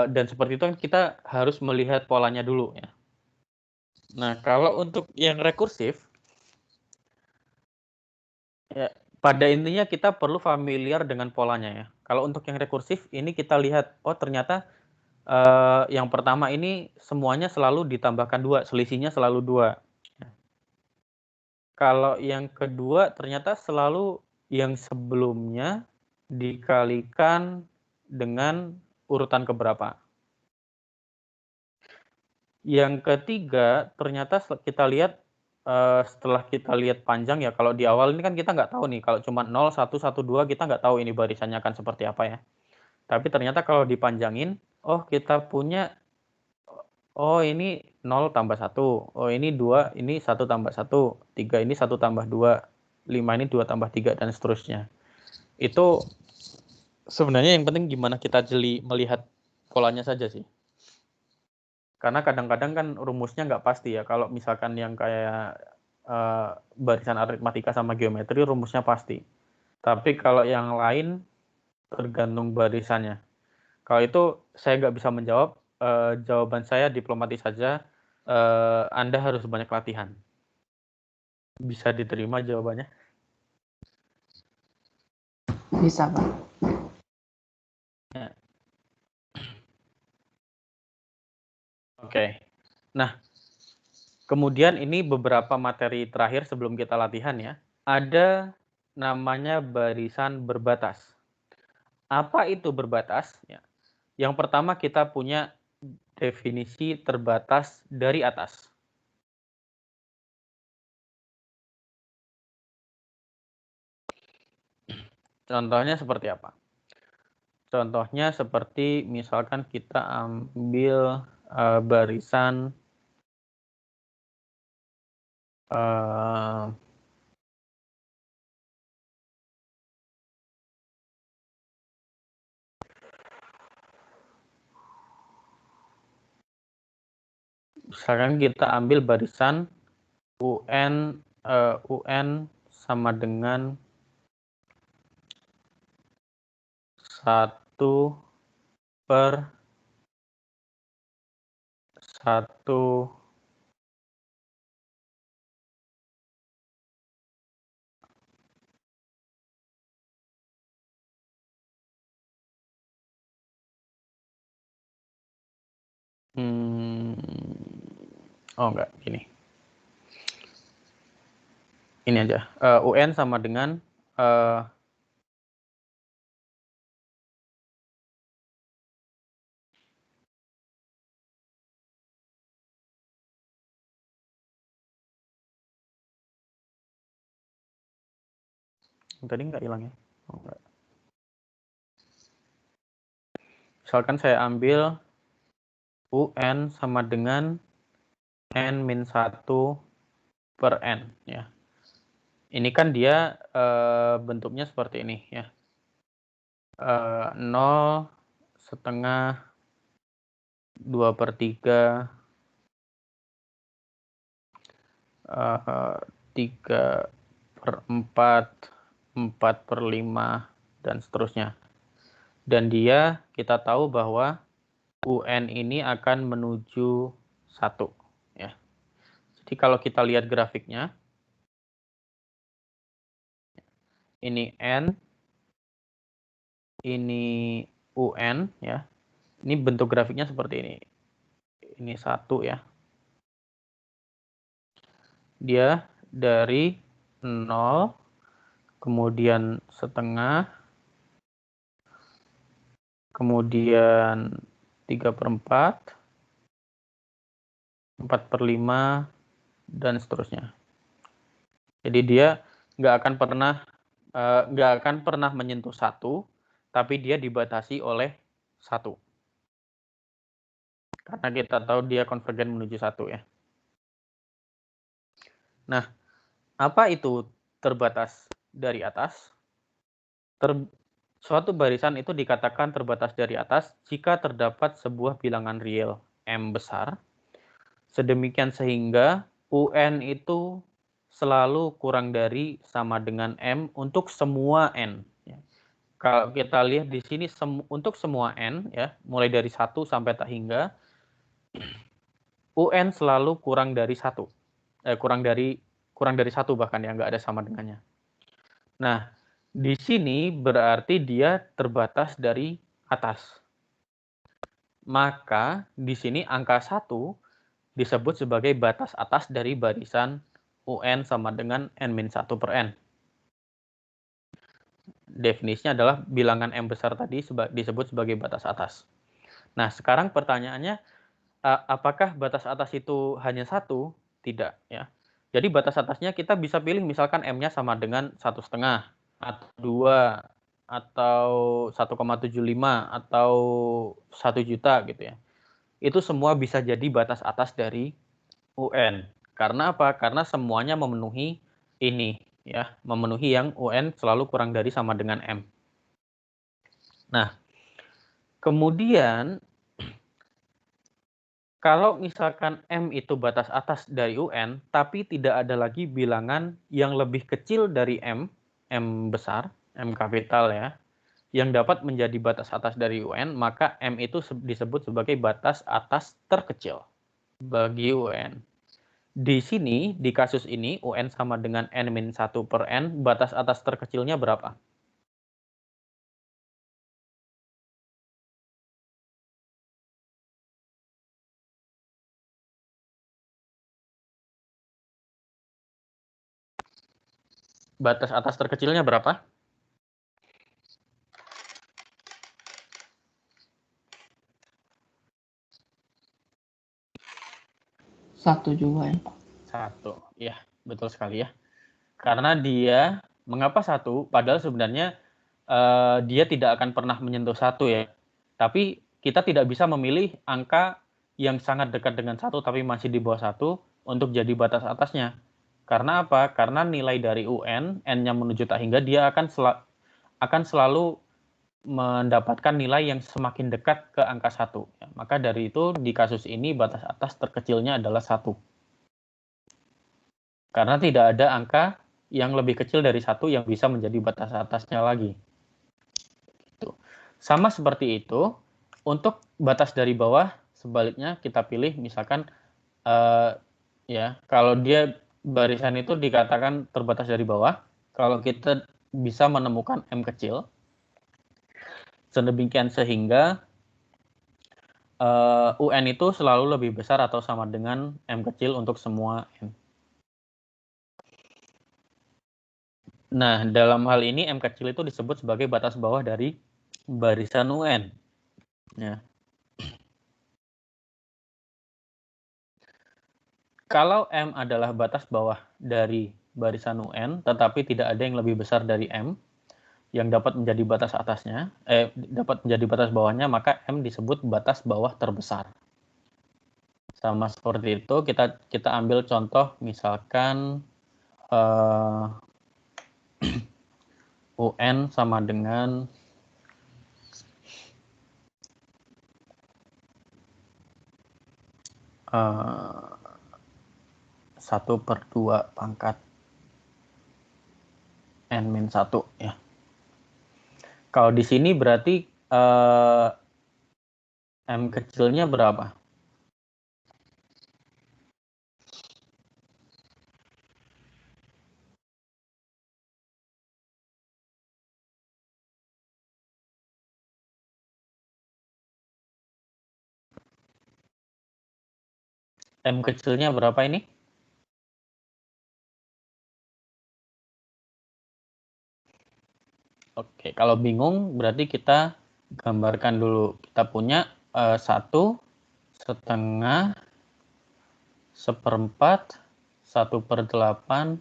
Dan seperti itu kita harus melihat polanya dulu ya. Nah, kalau untuk yang rekursif, ya, pada intinya kita perlu familiar dengan polanya ya. Kalau untuk yang rekursif ini kita lihat, oh ternyata yang pertama ini semuanya selalu ditambahkan 2, selisihnya selalu 2. Kalau yang kedua ternyata selalu yang sebelumnya dikalikan dengan urutan keberapa. Yang ketiga ternyata kita lihat setelah kita lihat panjang ya, kalau di awal ini kan kita nggak tahu nih, kalau cuma 0, 1, 1, 2 kita nggak tahu ini barisannya akan seperti apa ya. Tapi ternyata kalau dipanjangin, oh kita punya, oh ini 0 tambah 1, oh ini 2, ini 1 tambah 1, 3 ini 1 tambah 2, 5 ini 2 tambah 3, dan seterusnya. Itu sebenarnya yang penting gimana kita jeli melihat polanya saja sih. Karena kadang-kadang kan rumusnya nggak pasti ya. Kalau misalkan yang kayak barisan aritmatika sama geometri rumusnya pasti. Tapi kalau yang lain tergantung barisannya. Kalau itu saya nggak bisa menjawab. Jawaban saya diplomatis saja. Anda harus banyak latihan. Bisa diterima jawabannya? Bisa, Pak. Ya. Oke. Nah, kemudian ini beberapa materi terakhir sebelum kita latihan ya. Ada namanya barisan berbatas. Apa itu berbatas? Ya. Yang pertama kita punya definisi terbatas dari atas. Contohnya seperti apa? Contohnya seperti misalkan kita ambil barisan misalkan kita ambil barisan UN sama dengan 1/1 oh enggak, gini. Ini aja. UN sama dengan Tadi nggak hilang ya? Oh, enggak. Misalkan saya ambil UN sama dengan N-1 per N. Ya. Ini kan dia bentuknya seperti ini. Ya. 0 setengah 2/3 3/4 4/5 dan seterusnya. Dan dia kita tahu bahwa UN ini akan menuju 1 ya. Jadi kalau kita lihat grafiknya, ini N, ini UN ya. Ini bentuk grafiknya seperti ini. Ini 1 ya. Dia dari 0, kemudian setengah, kemudian 3/4, 4/5, dan seterusnya. Jadi dia nggak akan pernah menyentuh 1, tapi dia dibatasi oleh 1. Karena kita tahu dia konvergen menuju 1 ya. Nah, apa itu terbatas dari atas? Suatu barisan itu dikatakan terbatas dari atas jika terdapat sebuah bilangan real M besar, sedemikian sehingga UN itu selalu kurang dari sama dengan M untuk semua N. Kalau kita lihat di sini untuk semua N, ya, mulai dari 1 sampai tak hingga, UN selalu kurang dari 1. Kurang dari 1 bahkan ya, nggak ada sama dengannya. Nah, di sini berarti dia terbatas dari atas. Maka di sini angka 1 disebut sebagai batas atas dari barisan UN sama dengan N-1 per N. Definisinya adalah bilangan M besar tadi disebut sebagai batas atas. Nah, sekarang pertanyaannya, apakah batas atas itu hanya 1? Tidak. Ya. Jadi batas atasnya kita bisa pilih misalkan M-nya sama dengan 1,5, atau 2, atau 1,75, atau 1 juta gitu ya. Itu semua bisa jadi batas atas dari UN. Karena apa? Karena semuanya memenuhi ini, ya, memenuhi yang UN selalu kurang dari sama dengan M. Nah, kemudian kalau misalkan M itu batas atas dari UN, tapi tidak ada lagi bilangan yang lebih kecil dari M besar, M kapital ya, yang dapat menjadi batas atas dari UN, maka M itu disebut sebagai batas atas terkecil bagi UN. Di sini, di kasus ini, UN sama dengan N-1 per N, batas atas terkecilnya berapa? Batas atas terkecilnya berapa? 1 juga ya, Pak. 1, ya, betul sekali ya. Karena dia, mengapa 1? Padahal sebenarnya dia tidak akan pernah menyentuh 1 ya. Tapi kita tidak bisa memilih angka yang sangat dekat dengan 1 tapi masih di bawah 1 untuk jadi batas atasnya. Karena apa? Karena nilai dari UN, N-nya menuju tak hingga, dia akan selalu mendapatkan nilai yang semakin dekat ke angka 1. Ya, maka dari itu, di kasus ini batas atas terkecilnya adalah 1. Karena tidak ada angka yang lebih kecil dari 1 yang bisa menjadi batas atasnya lagi. Sama seperti itu, untuk batas dari bawah, sebaliknya kita pilih misalkan, ya, kalau dia barisan itu dikatakan terbatas dari bawah, kalau kita bisa menemukan M kecil, sedemikian sehingga UN itu selalu lebih besar atau sama dengan M kecil untuk semua N. Nah, dalam hal ini M kecil itu disebut sebagai batas bawah dari barisan UN. Ya. Kalau M adalah batas bawah dari barisan UN, tetapi tidak ada yang lebih besar dari M yang dapat menjadi batas atasnya, dapat menjadi batas bawahnya, maka M disebut batas bawah terbesar. Sama seperti itu, kita ambil contoh misalkan UN sama dengan 1/2 pangkat N-1 ya. Kalau di sini berarti M kecilnya berapa? M kecilnya berapa ini? Oke, kalau bingung berarti kita gambarkan dulu. Kita punya 1/2, 1/4, 1/8,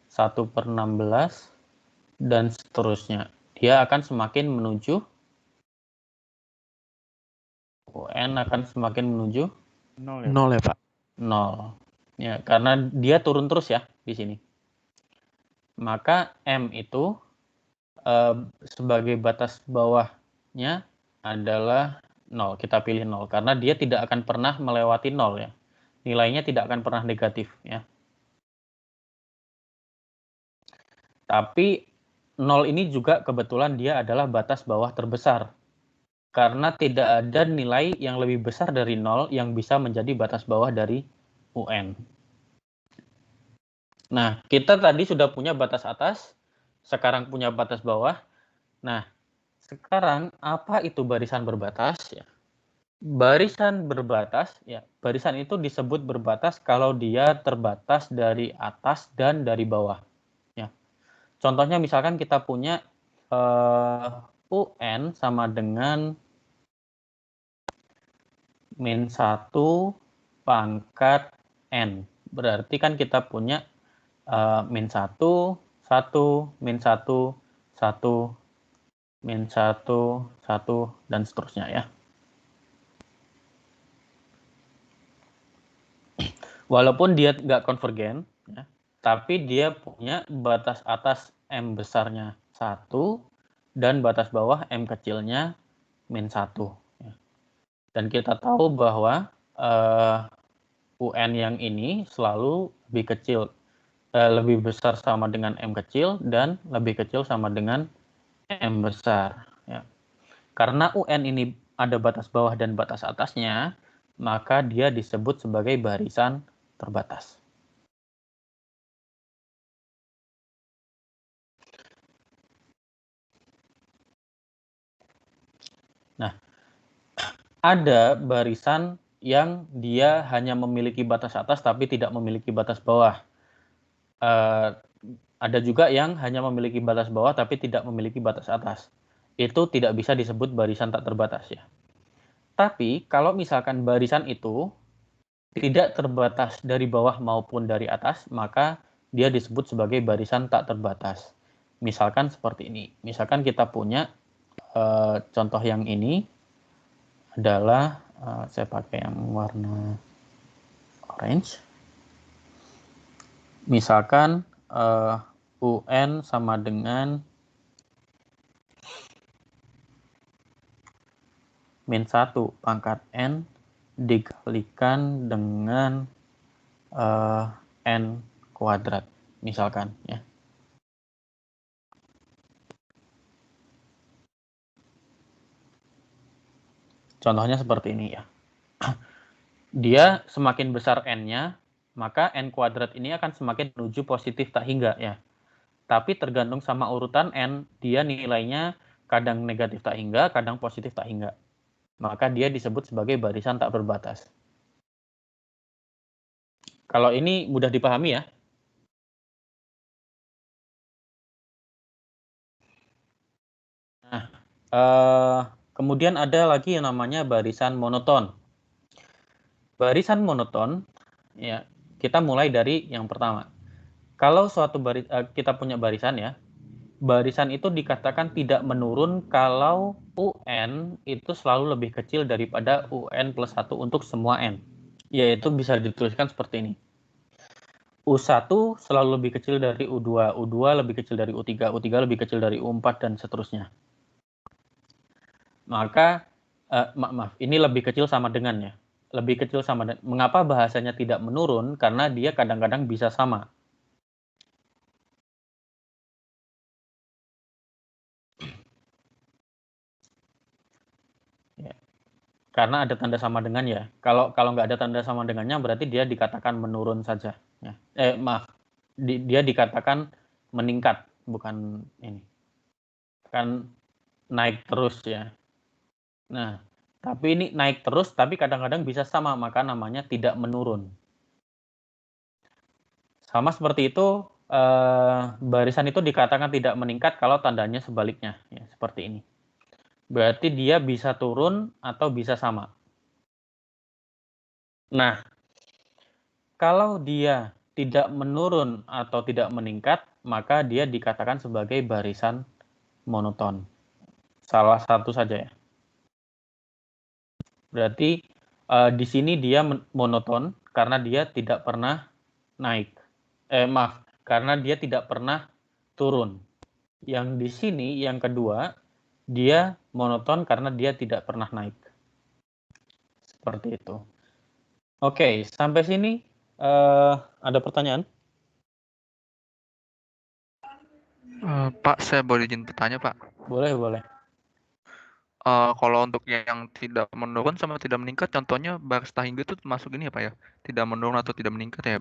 1/16, dan seterusnya. Dia akan semakin menuju, UN akan semakin menuju 0 ya Pak? 0. Ya, karena dia turun terus ya di sini. Maka M itu sebagai batas bawahnya adalah 0. Kita pilih 0 karena dia tidak akan pernah melewati 0 ya. Nilainya tidak akan pernah negatif ya. Tapi 0 ini juga kebetulan dia adalah batas bawah terbesar. Karena tidak ada nilai yang lebih besar dari 0 yang bisa menjadi batas bawah dari UN. Nah, kita tadi sudah punya batas atas, sekarang punya batas bawah. Nah, sekarang apa itu barisan berbatas? Ya. Barisan berbatas, ya, barisan itu disebut berbatas kalau dia terbatas dari atas dan dari bawah. Ya. Contohnya misalkan kita punya UN sama dengan -1 pangkat N. Berarti kan kita punya -1, 1, -1, 1, 1, 1, dan seterusnya ya. Walaupun dia nggak konvergen, ya, tapi dia punya batas atas M besarnya 1 dan batas bawah M kecilnya -1. Ya. Dan kita tahu bahwa UN yang ini selalu lebih kecil, lebih besar sama dengan M kecil dan lebih kecil sama dengan M besar. Ya. Karena UN ini ada batas bawah dan batas atasnya, maka dia disebut sebagai barisan terbatas. Nah, ada barisan yang dia hanya memiliki batas atas tapi tidak memiliki batas bawah. Ada juga yang hanya memiliki batas bawah tapi tidak memiliki batas atas. Itu tidak bisa disebut barisan tak terbatas ya. Tapi kalau misalkan barisan itu tidak terbatas dari bawah maupun dari atas, maka dia disebut sebagai barisan tak terbatas. Misalkan seperti ini. Misalkan kita punya contoh yang ini adalah saya pakai yang warna orange. Misalkan UN sama dengan -1 pangkat N dikalikan dengan N kuadrat, misalkan ya. Contohnya seperti ini ya. Dia semakin besar N-nya, maka N kuadrat ini akan semakin menuju positif tak hingga ya. Tapi tergantung sama urutan N, dia nilainya kadang negatif tak hingga, kadang positif tak hingga. Maka dia disebut sebagai barisan tak berbatas. Kalau ini mudah dipahami ya. Nah, kemudian ada lagi yang namanya barisan monoton. Barisan monoton, ya, kita mulai dari yang pertama. Kalau kita punya barisan ya, barisan itu dikatakan tidak menurun kalau UN itu selalu lebih kecil daripada UN plus 1 untuk semua N. Yaitu bisa dituliskan seperti ini. U1 selalu lebih kecil dari U2, U2 lebih kecil dari U3, U3 lebih kecil dari U4, dan seterusnya. Maka, maaf, ini lebih kecil sama dengan ya. Lebih kecil sama dengan. Mengapa bahasanya tidak menurun? Karena dia kadang-kadang bisa sama. Karena ada tanda sama dengan ya. Kalau nggak ada tanda sama dengannya, berarti dia dikatakan menurun saja. Ya. Maaf, dia dikatakan meningkat, bukan ini. Kan naik terus ya. Nah, tapi ini naik terus, tapi kadang-kadang bisa sama, maka namanya tidak menurun. Sama seperti itu, barisan itu dikatakan tidak meningkat kalau tandanya sebaliknya, ya, seperti ini. Berarti dia bisa turun atau bisa sama. Nah, kalau dia tidak menurun atau tidak meningkat, maka dia dikatakan sebagai barisan monoton. Salah satu saja ya. Berarti di sini dia monoton karena dia tidak pernah naik. Maaf, karena dia tidak pernah turun. Yang di sini, yang kedua, dia monoton karena dia tidak pernah naik. Seperti itu. Oke, sampai sini ada pertanyaan? Pak, saya boleh izin bertanya, Pak? Boleh, boleh. Kalau untuk yang tidak menurun sama tidak meningkat, contohnya Barstahingga itu termasuk ini ya Pak ya? Tidak menurun atau tidak meningkat ya?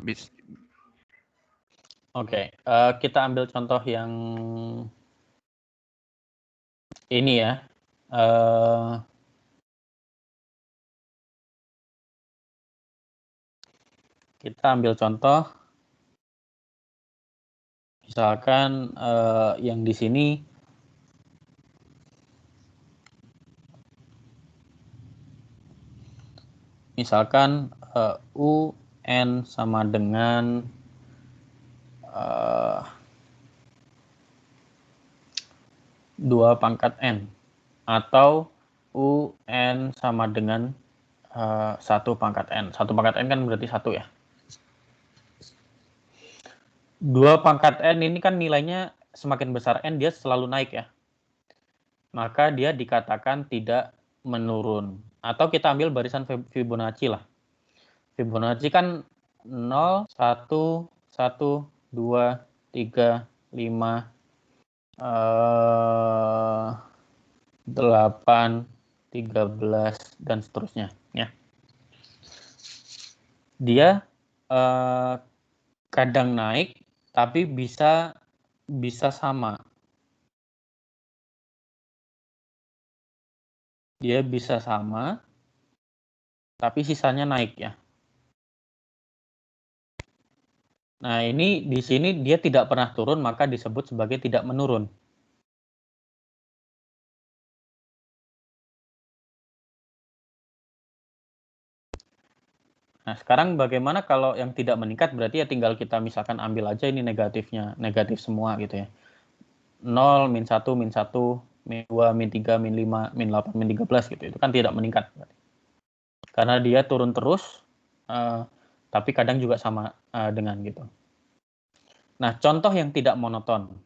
Oke, kita ambil contoh yang ini ya. Kita ambil contoh, misalkan yang di sini misalkan UN sama dengan 2 pangkat N, atau UN sama dengan 1 pangkat N. 1 pangkat N kan berarti 1 ya. 2 pangkat N ini kan nilainya semakin besar N, dia selalu naik ya. Maka dia dikatakan tidak menurun. Atau kita ambil barisan Fibonacci lah. Fibonacci kan 0, 1, 1, 2, 3, 5, 8, 13, dan seterusnya. Ya. Dia kadang naik, tapi bisa sama. Dia bisa sama, tapi sisanya naik ya. Nah, ini di sini dia tidak pernah turun, maka disebut sebagai tidak menurun. Nah, sekarang bagaimana kalau yang tidak meningkat? Berarti ya tinggal kita misalkan ambil aja ini negatifnya, negatif semua gitu ya. 0, min 1, min 1, min 2, min 3, min 5, min 8, min 13 gitu. Itu kan tidak meningkat. Karena dia turun terus, tapi kadang juga sama dengan gitu. Nah, contoh yang tidak monoton.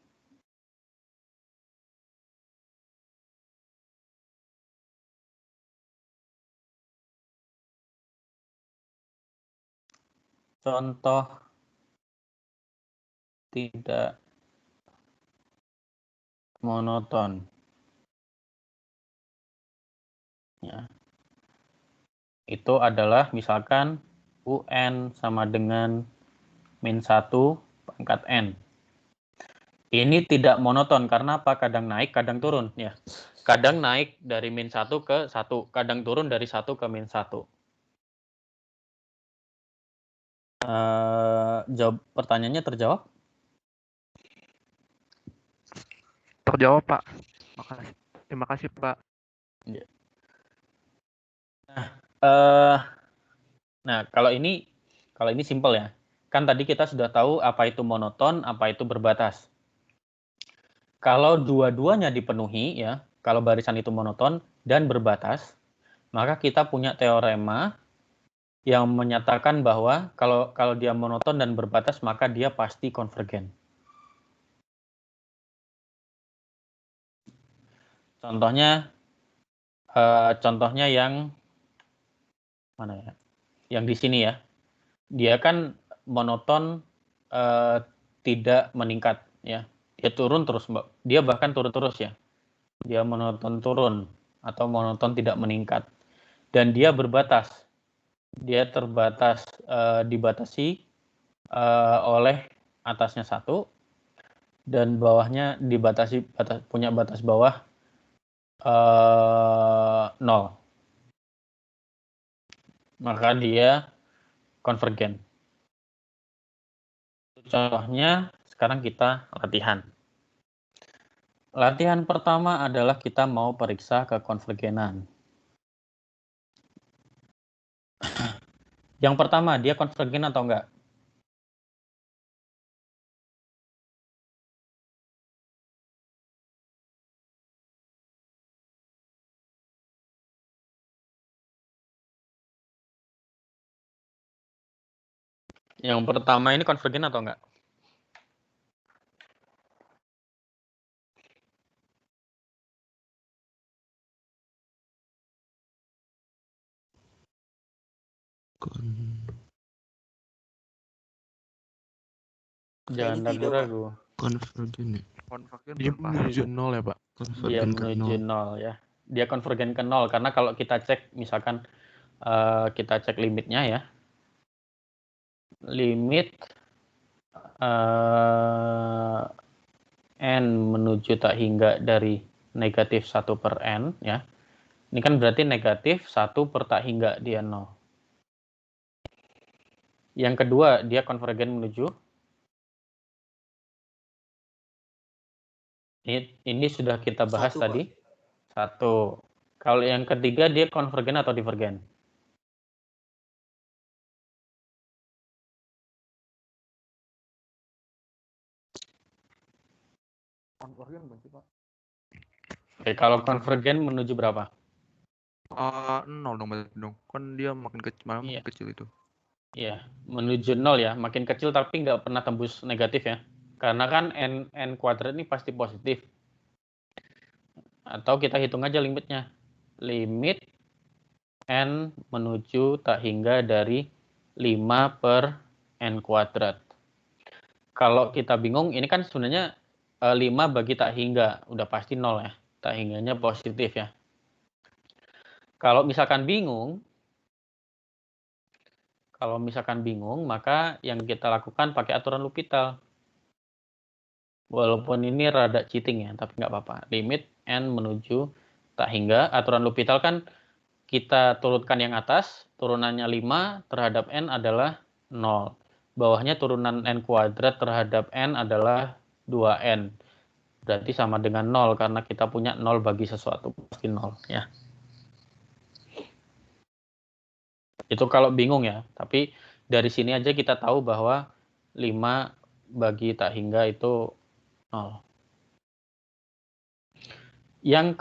Contoh tidak monoton. Ya. Itu adalah misalkan UN sama dengan min 1 pangkat N. Ini tidak monoton karena apa? Kadang naik, kadang turun. Ya. Kadang naik dari min 1 ke 1, kadang turun dari 1 ke min 1. Jawab pertanyaannya terjawab? Terjawab Pak. Terima kasih Pak. Ya. Nah, kalau ini simple ya. Kan tadi kita sudah tahu apa itu monoton, apa itu berbatas. Kalau dua-duanya dipenuhi ya, kalau barisan itu monoton dan berbatas, maka kita punya teorema yang menyatakan bahwa kalau dia monoton dan berbatas maka dia pasti konvergen. Contohnya yang mana ya? Yang di sini ya. Dia kan monoton tidak meningkat ya. Dia turun terus, Mbak. Dia bahkan turun terus ya. Dia monoton turun atau monoton tidak meningkat. Dan dia berbatas. Dia terbatas dibatasi oleh atasnya 1 dan bawahnya dibatasi punya batas bawah 0. Maka dia konvergen. Contohnya sekarang kita latihan. Latihan pertama adalah kita mau periksa kekonvergenan. Yang pertama, dia konvergen atau enggak? Yang pertama ini konvergen atau enggak? Jangan ragu-ragu. Konvergen ya. Konvergen Dia belum menuju pasti. 0 ya, Pak. Dia Konvergen ke menuju 0. 0 ya. Dia konvergen ke 0 karena kalau kita cek misalkan kita cek limitnya ya. Limit n menuju tak hingga dari negatif 1 per n ya. Ini kan berarti negatif 1 per tak hingga dia 0. Yang kedua, dia konvergen menuju ini sudah kita bahas 1, tadi. Pak. 1. Kalau yang ketiga dia konvergen atau divergen? Konvergen bukan sih, Pak? Oke, kalau konvergen menuju berapa? 0 dong berarti dong. Kan dia makin Iya. kecil itu. Iya, menuju 0 ya. Makin kecil tapi nggak pernah tembus negatif ya. Karena kan n kuadrat ini pasti positif. Atau kita hitung aja limitnya. Limit n menuju tak hingga dari 5 per n kuadrat. Kalau kita bingung, ini kan sebenarnya 5 bagi tak hingga. Udah pasti 0 ya. Tak hingganya positif ya. Kalau misalkan bingung, maka yang kita lakukan pakai aturan L'Hopital. Walaupun ini rada cheating ya, tapi nggak apa-apa. Limit n menuju tak hingga. Aturan L'Hopital kan kita turunkan yang atas, turunannya 5 terhadap n adalah 0. Bawahnya turunan n kuadrat terhadap n adalah 2n. Berarti sama dengan 0 karena kita punya 0 bagi sesuatu pasti 0 ya. Itu kalau bingung ya, tapi dari sini aja kita tahu bahwa 5 bagi tak hingga itu 0. Yang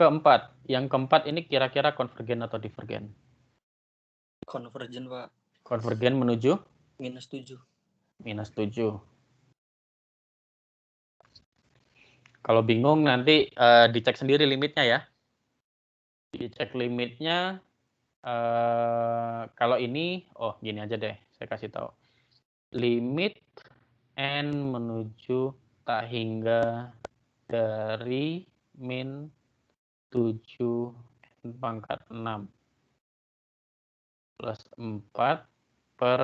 keempat ini kira-kira konvergen atau divergen? Konvergen, Pak. Konvergen menuju? -7. -7. Kalau bingung nanti dicek sendiri limitnya ya. Dicek limitnya, kalau ini, gini aja deh, saya kasih tahu. Limit n menuju tak hingga dari min 7 n pangkat 6 plus 4 per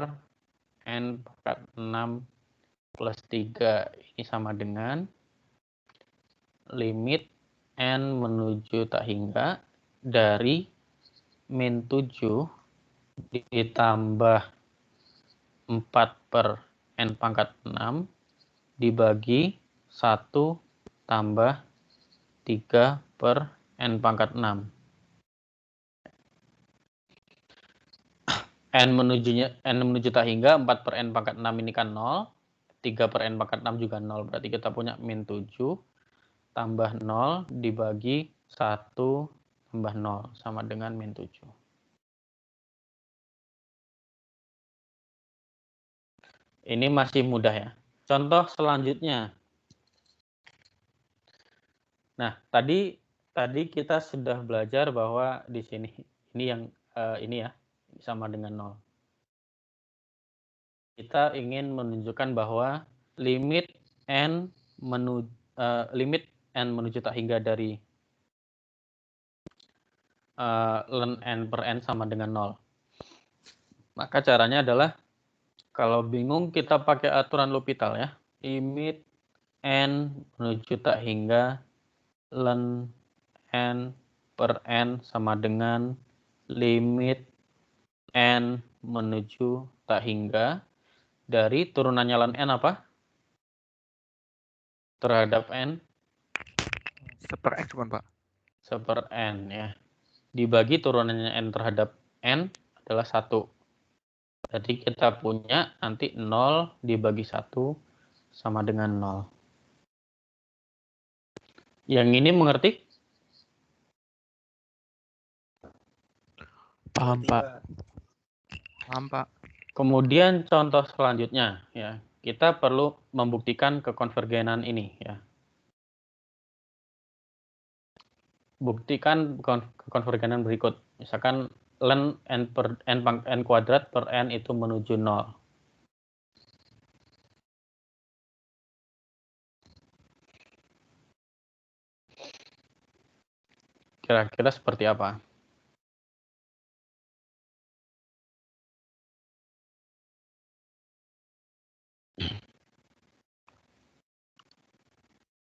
n pangkat 6 plus 3. Ini sama dengan limit n menuju tak hingga dari min 7 ditambah 4 per n pangkat 6 dibagi 1 tambah 3 per n pangkat 6. N menuju tak hingga 4 per N pangkat 6 ini kan 0. 3 per N pangkat 6 juga 0. Berarti kita punya min 7 tambah 0 dibagi 1 tambah 0 sama dengan min 7. Ini masih mudah ya. Contoh selanjutnya. Nah, tadi kita sudah belajar bahwa di sini ini yang ini ya sama dengan 0. Kita ingin menunjukkan bahwa limit n menuju tak hingga dari ln n per n sama dengan 0. Maka caranya adalah kalau bingung kita pakai aturan L'Hopital ya. Limit n menuju tak hingga ln n per n sama dengan limit n menuju tak hingga dari turunannya ln n apa? Terhadap n? Seper X bukan, Pak? Seper n ya. Dibagi turunannya n terhadap n adalah 1. Jadi kita punya nanti 0 dibagi 1 sama dengan 0. Yang ini mengerti? Paham, Pak. Paham, Pak. Kemudian contoh selanjutnya ya. Kita perlu membuktikan kekonvergenan ini ya. Buktikan kekonvergenan berikut. Misalkan ln n kuadrat per n itu menuju 0. Kira-kira seperti apa?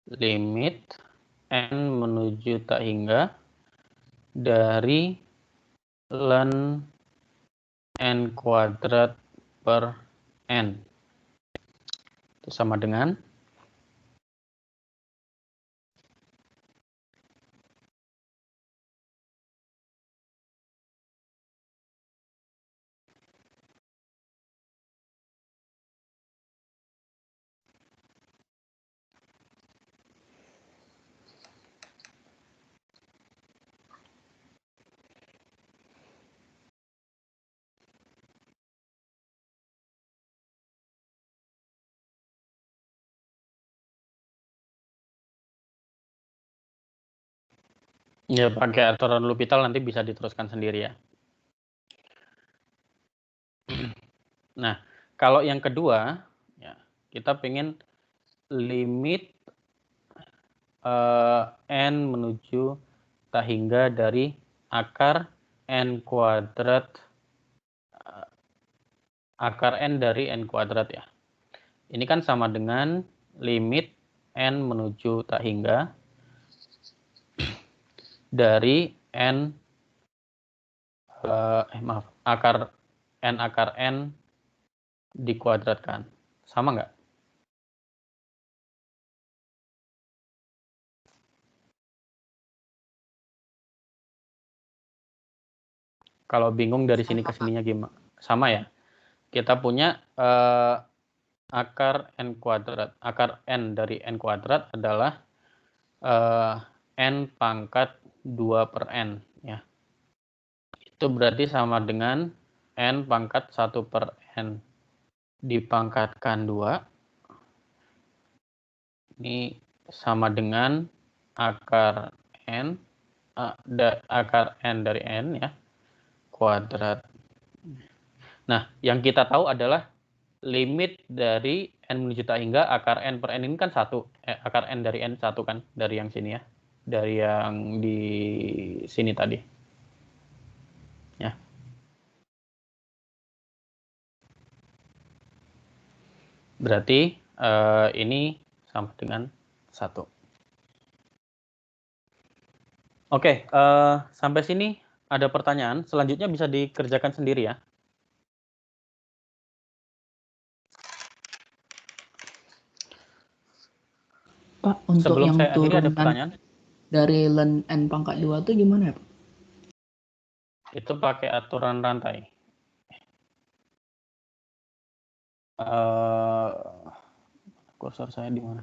Limit n menuju tak hingga dari ln n kuadrat per n. Itu sama dengan ya pakai aturan L'Hopital nanti bisa diteruskan sendiri ya. Nah, kalau yang kedua, ya, kita pengen limit n menuju tak hingga dari akar n kuadrat akar n dari n kuadrat ya. Ini kan sama dengan limit n menuju tak hingga dari n akar n dikuadratkan. Sama nggak? Kalau bingung dari sini ke sininya gimana? Sama ya? Kita punya akar n kuadrat. Akar n dari n kuadrat adalah n pangkat 2 per n. Ya. Itu berarti sama dengan n pangkat 1 per n dipangkatkan 2. Ini sama dengan akar n dari n ya kuadrat. Nah, yang kita tahu adalah limit dari n menuju tak hingga akar n per n ini kan 1. Akar n dari n 1 kan, dari yang sini ya. Dari yang di sini tadi. Ya. Berarti ini sama dengan 1. Oke, sampai sini ada pertanyaan. Selanjutnya bisa dikerjakan sendiri ya. Pak, untuk Sebelum yang saya akhiri ada turunan pertanyaan. dari ln n pangkat 2 itu gimana ya, Pak? Itu pakai aturan rantai. Kursor saya di mana?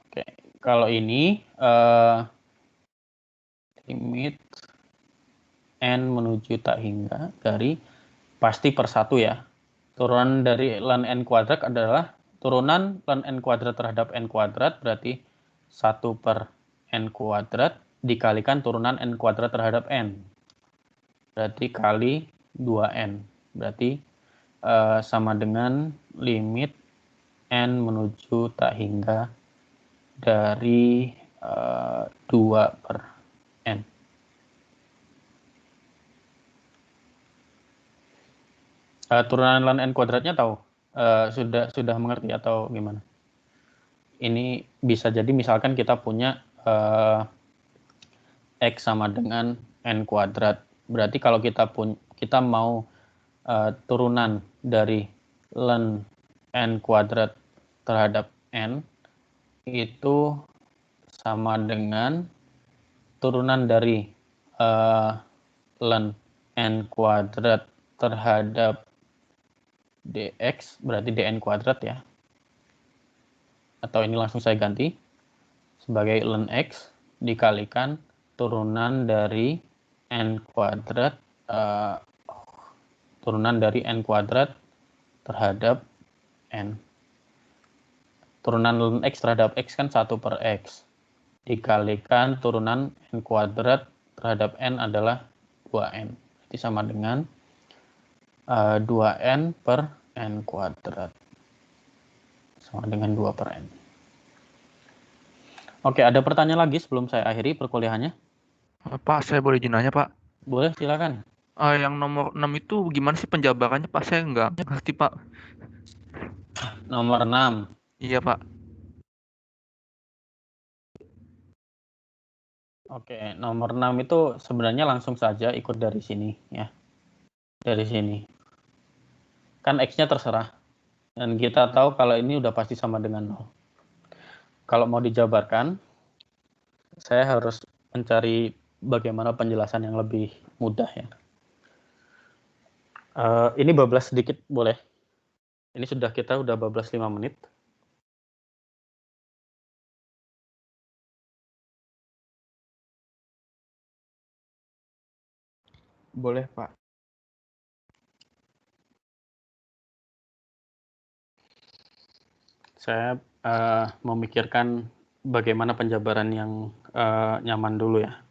Oke, kalau ini limit n menuju tak hingga dari pasti per 1 ya. Turunan dari ln n kuadrat adalah turunan ln n kuadrat terhadap n kuadrat, berarti 1 per n kuadrat dikalikan turunan n kuadrat terhadap n. Berarti kali 2n. Berarti sama dengan limit n menuju tak hingga dari 2 per n. Turunan ln n kuadratnya tahu? Sudah mengerti atau gimana? Ini bisa jadi misalkan kita punya x sama dengan n kuadrat. Berarti kalau kita mau turunan dari ln n kuadrat terhadap n itu sama dengan turunan dari ln n kuadrat terhadap dx, berarti dn kuadrat ya. Atau ini langsung saya ganti sebagai ln x dikalikan turunan dari n kuadrat terhadap n. Turunan ln x terhadap x kan 1 per x. Dikalikan turunan n kuadrat terhadap n adalah 2n. Jadi sama dengan 2n per n kuadrat. Sama dengan 2 per n. Oke, ada pertanyaan lagi sebelum saya akhiri perkuliahannya? Pak, saya boleh izin nanya, Pak? Boleh, silakan. Yang nomor 6 itu gimana sih penjabarannya, Pak? Saya nggak ngerti, Pak. Nomor 6. Iya, Pak. Oke, nomor 6 itu sebenarnya langsung saja ikut dari sini ya. Dari sini. Kan X-nya terserah. Dan kita tahu kalau ini udah pasti sama dengan 0. Kalau mau dijabarkan, saya harus mencari bagaimana penjelasan yang lebih mudah ya. Ini bablas sedikit boleh? Ini kita udah bablas 5 menit. Boleh, Pak. Saya memikirkan bagaimana penjabaran yang nyaman dulu ya.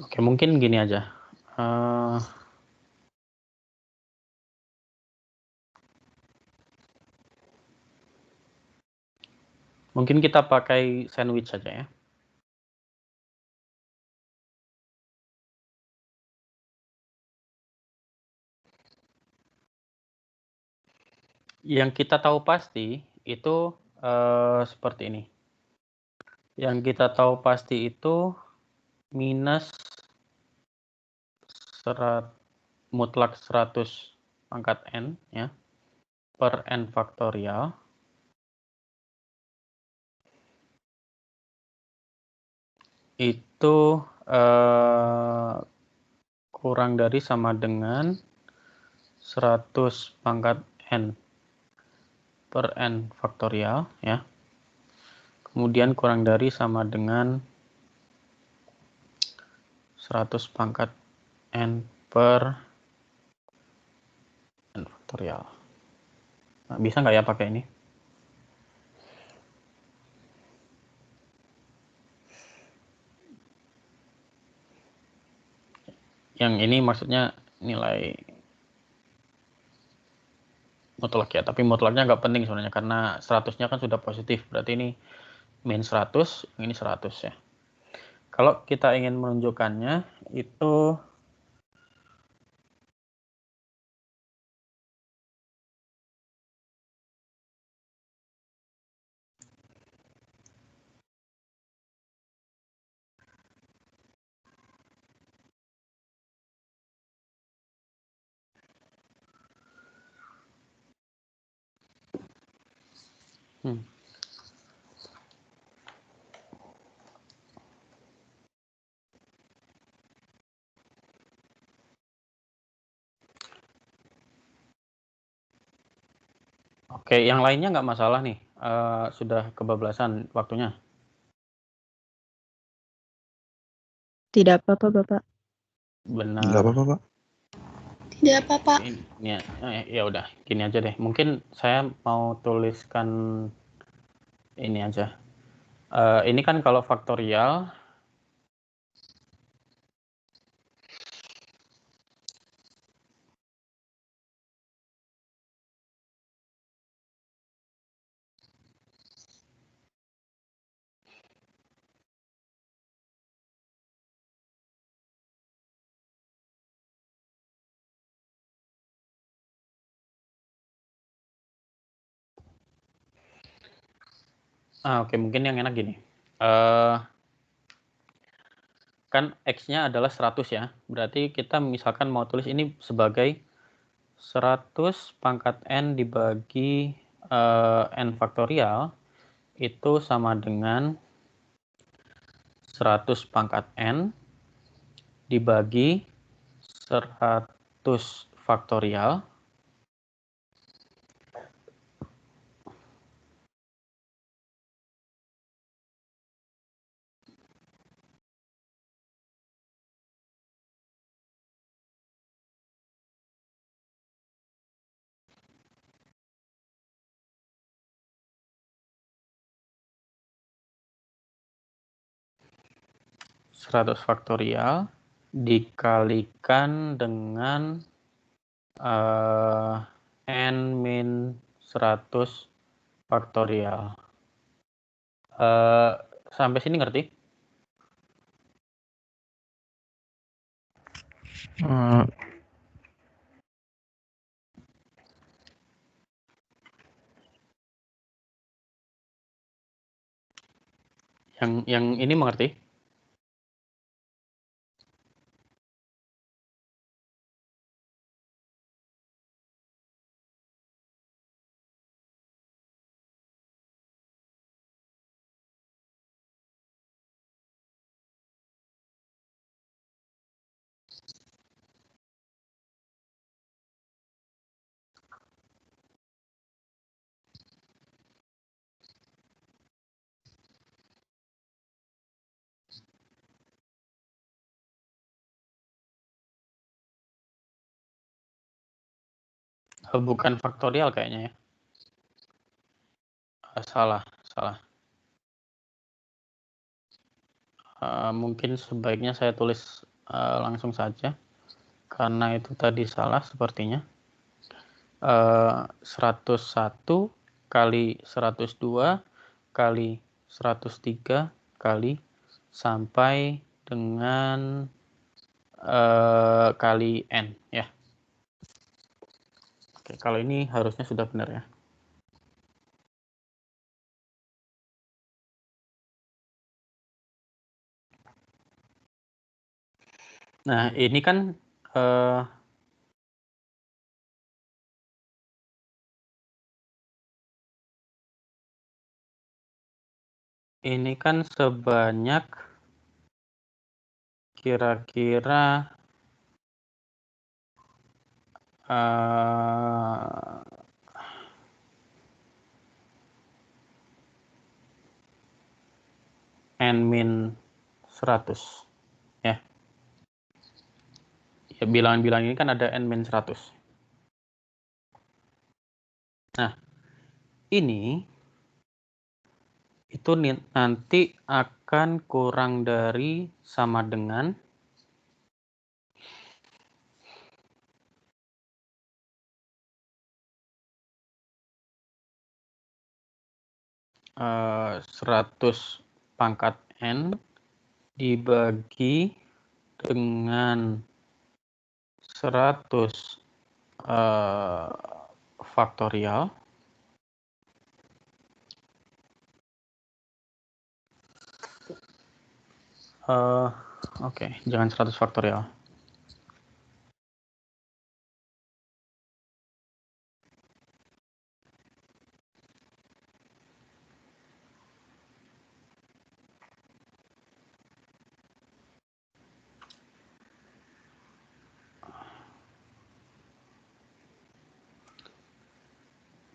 Oke, mungkin gini aja. Mungkin kita pakai sandwich saja ya. Yang kita tahu pasti itu seperti ini. Yang kita tahu pasti itu minus mutlak 100 pangkat n ya per n faktorial itu kurang dari sama dengan 100 pangkat n per n faktorial ya. Kemudian kurang dari sama dengan 100 pangkat n per n faktorial. Nah, bisa nggak ya pakai ini? Yang ini maksudnya nilai mutlak ya, tapi mutlaknya nggak penting sebenarnya karena 100-nya kan sudah positif, berarti ini min 100, ini 100 ya. Kalau kita ingin menunjukkannya itu oke, yang lainnya nggak masalah nih, sudah kebablasan waktunya. Tidak apa-apa, Bapak. Benar. Nggak apa-apa, Pak. Tidak apa-apa. Ini ya udah, gini aja deh. Mungkin saya mau tuliskan ini aja. Ini kan kalau faktorial oke, mungkin yang enak gini. Kan X-nya adalah 100 ya. Berarti kita misalkan mau tulis ini sebagai 100 pangkat N dibagi N faktorial itu sama dengan 100 pangkat N dibagi 100 faktorial dikalikan dengan N min 100 faktorial. Sampai sini ngerti? Yang ini mengerti? Bukan faktorial kayaknya ya. Salah. Mungkin sebaiknya saya tulis langsung saja karena itu tadi salah sepertinya. 101 kali 102 kali 103 kali sampai dengan kali N ya. Oke, kalau ini harusnya sudah benar ya. Nah, ini kan sebanyak kira-kira n-100 ya. Ya, bilangan-bilangan ini kan ada n-100. Nah, ini itu nanti akan kurang dari sama dengan uh, 100 pangkat n dibagi dengan 100 faktorial oke, jangan 100 faktorial.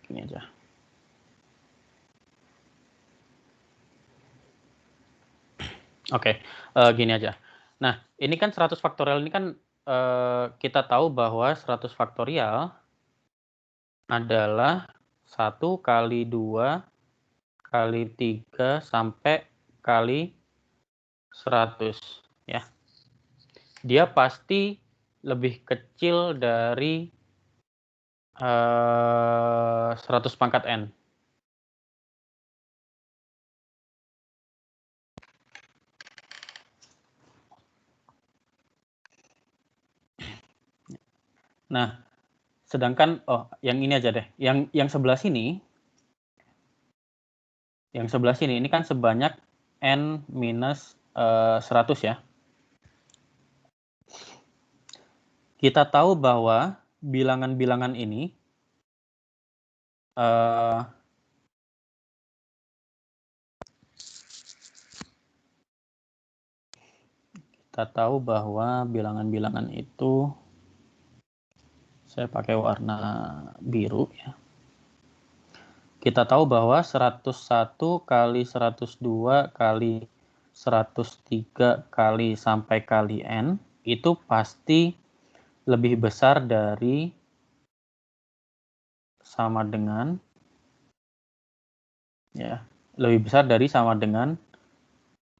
Gini aja. Oke, gini aja. Nah, ini kan 100 faktorial ini kan kita tahu bahwa 100 faktorial adalah 1 kali 2 kali 3 sampai kali 100 ya. Dia pasti lebih kecil dari 100 pangkat n. Nah, sedangkan yang ini aja deh. Yang sebelah sini ini kan sebanyak n minus 100 ya. Kita tahu bahwa bilangan-bilangan ini bilangan-bilangan itu saya pakai warna biru ya. Kita tahu bahwa 101 kali 102 kali 103 kali sampai kali n itu pasti lebih besar dari sama dengan ya, lebih besar dari sama dengan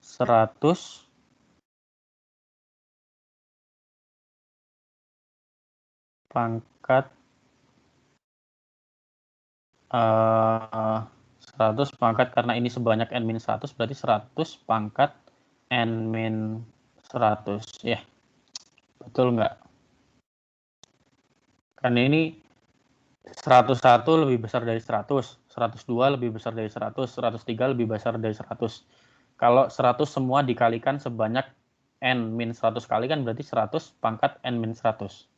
100 pangkat 100 pangkat karena ini sebanyak n-100 berarti 100 pangkat n-100 ya. Betul nggak? Karena ini 101 lebih besar dari 100, 102 lebih besar dari 100, 103 lebih besar dari 100. Kalau 100 semua dikalikan sebanyak n-100 kali kan berarti 100 pangkat n-100.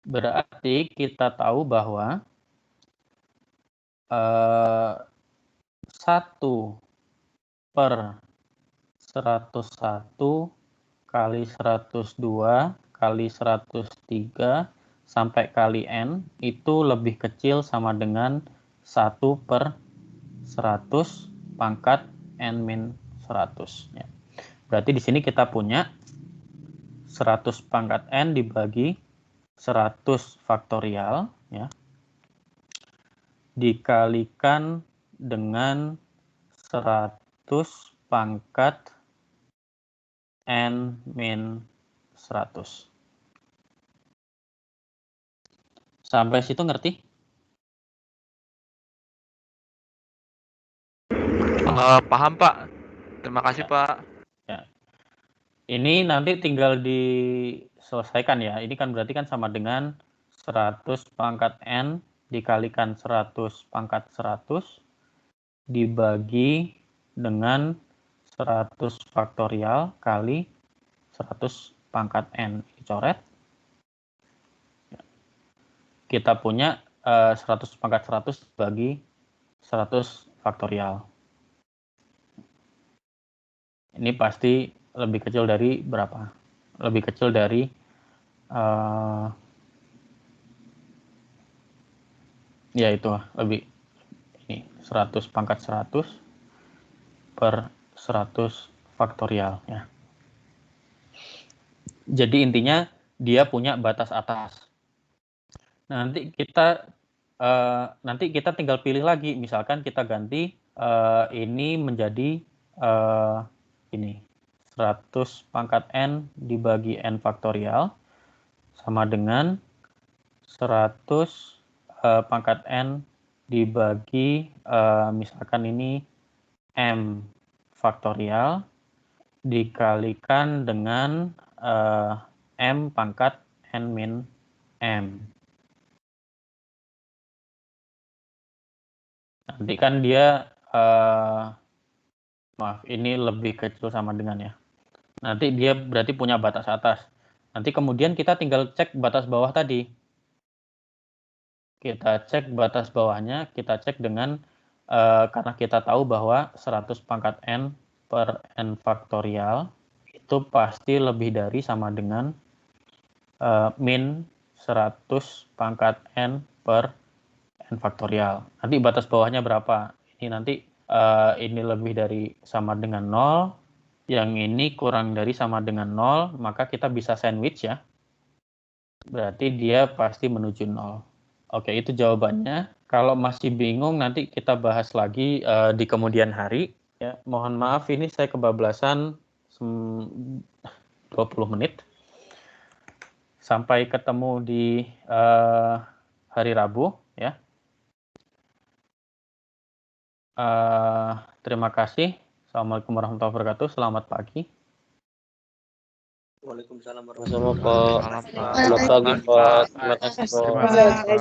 Berarti kita tahu bahwa 1 per 101 kali 102 kali 103 sampai kali n itu lebih kecil sama dengan 1 per 100 pangkat n-100 ya. Berarti di sini kita punya 100 pangkat n dibagi 100 faktorial ya, dikalikan dengan 100 pangkat n-100. Sampai situ ngerti? Paham, Pak. Terima kasih, Pak. Ya. Ini nanti tinggal diselesaikan ya. Ini kan berarti kan sama dengan 100 pangkat N dikalikan 100 pangkat 100 dibagi dengan 100 faktorial kali 100 pangkat N. Dicoret. Kita punya 100 pangkat 100 bagi 100 faktorial. Ini pasti lebih kecil dari berapa? Lebih kecil dari ya itu lebih ini 100 pangkat 100 per 100 faktorial ya. Jadi intinya dia punya batas atas. Nanti kita tinggal pilih lagi, misalkan kita ganti ini menjadi ini 100 pangkat N dibagi N faktorial sama dengan 100 pangkat N dibagi misalkan ini M faktorial dikalikan dengan M pangkat N min M. Nanti kan dia maaf, ini lebih kecil sama dengan ya. Nanti dia berarti punya batas atas. Nanti kemudian kita tinggal cek batas bawah tadi. Kita cek batas bawahnya, kita cek dengan karena kita tahu bahwa 100 pangkat N per N faktorial itu pasti lebih dari sama dengan min 100 pangkat N per N faktorial. Nanti batas bawahnya berapa? Ini nanti ini lebih dari sama dengan 0, yang ini kurang dari sama dengan 0, maka kita bisa sandwich ya. Berarti dia pasti menuju 0. Oke, itu jawabannya. Kalau masih bingung nanti kita bahas lagi di kemudian hari. Ya, mohon maaf ini saya kebablasan 20 menit. Sampai ketemu di hari Rabu ya. Terima kasih. Assalamualaikum warahmatullahi wabarakatuh. Selamat pagi. Waalaikumsalam Sama warahmatullahi Pak. Selamat Selamat pagi Pak. Terima kasih Pak. Terima kasih Pak.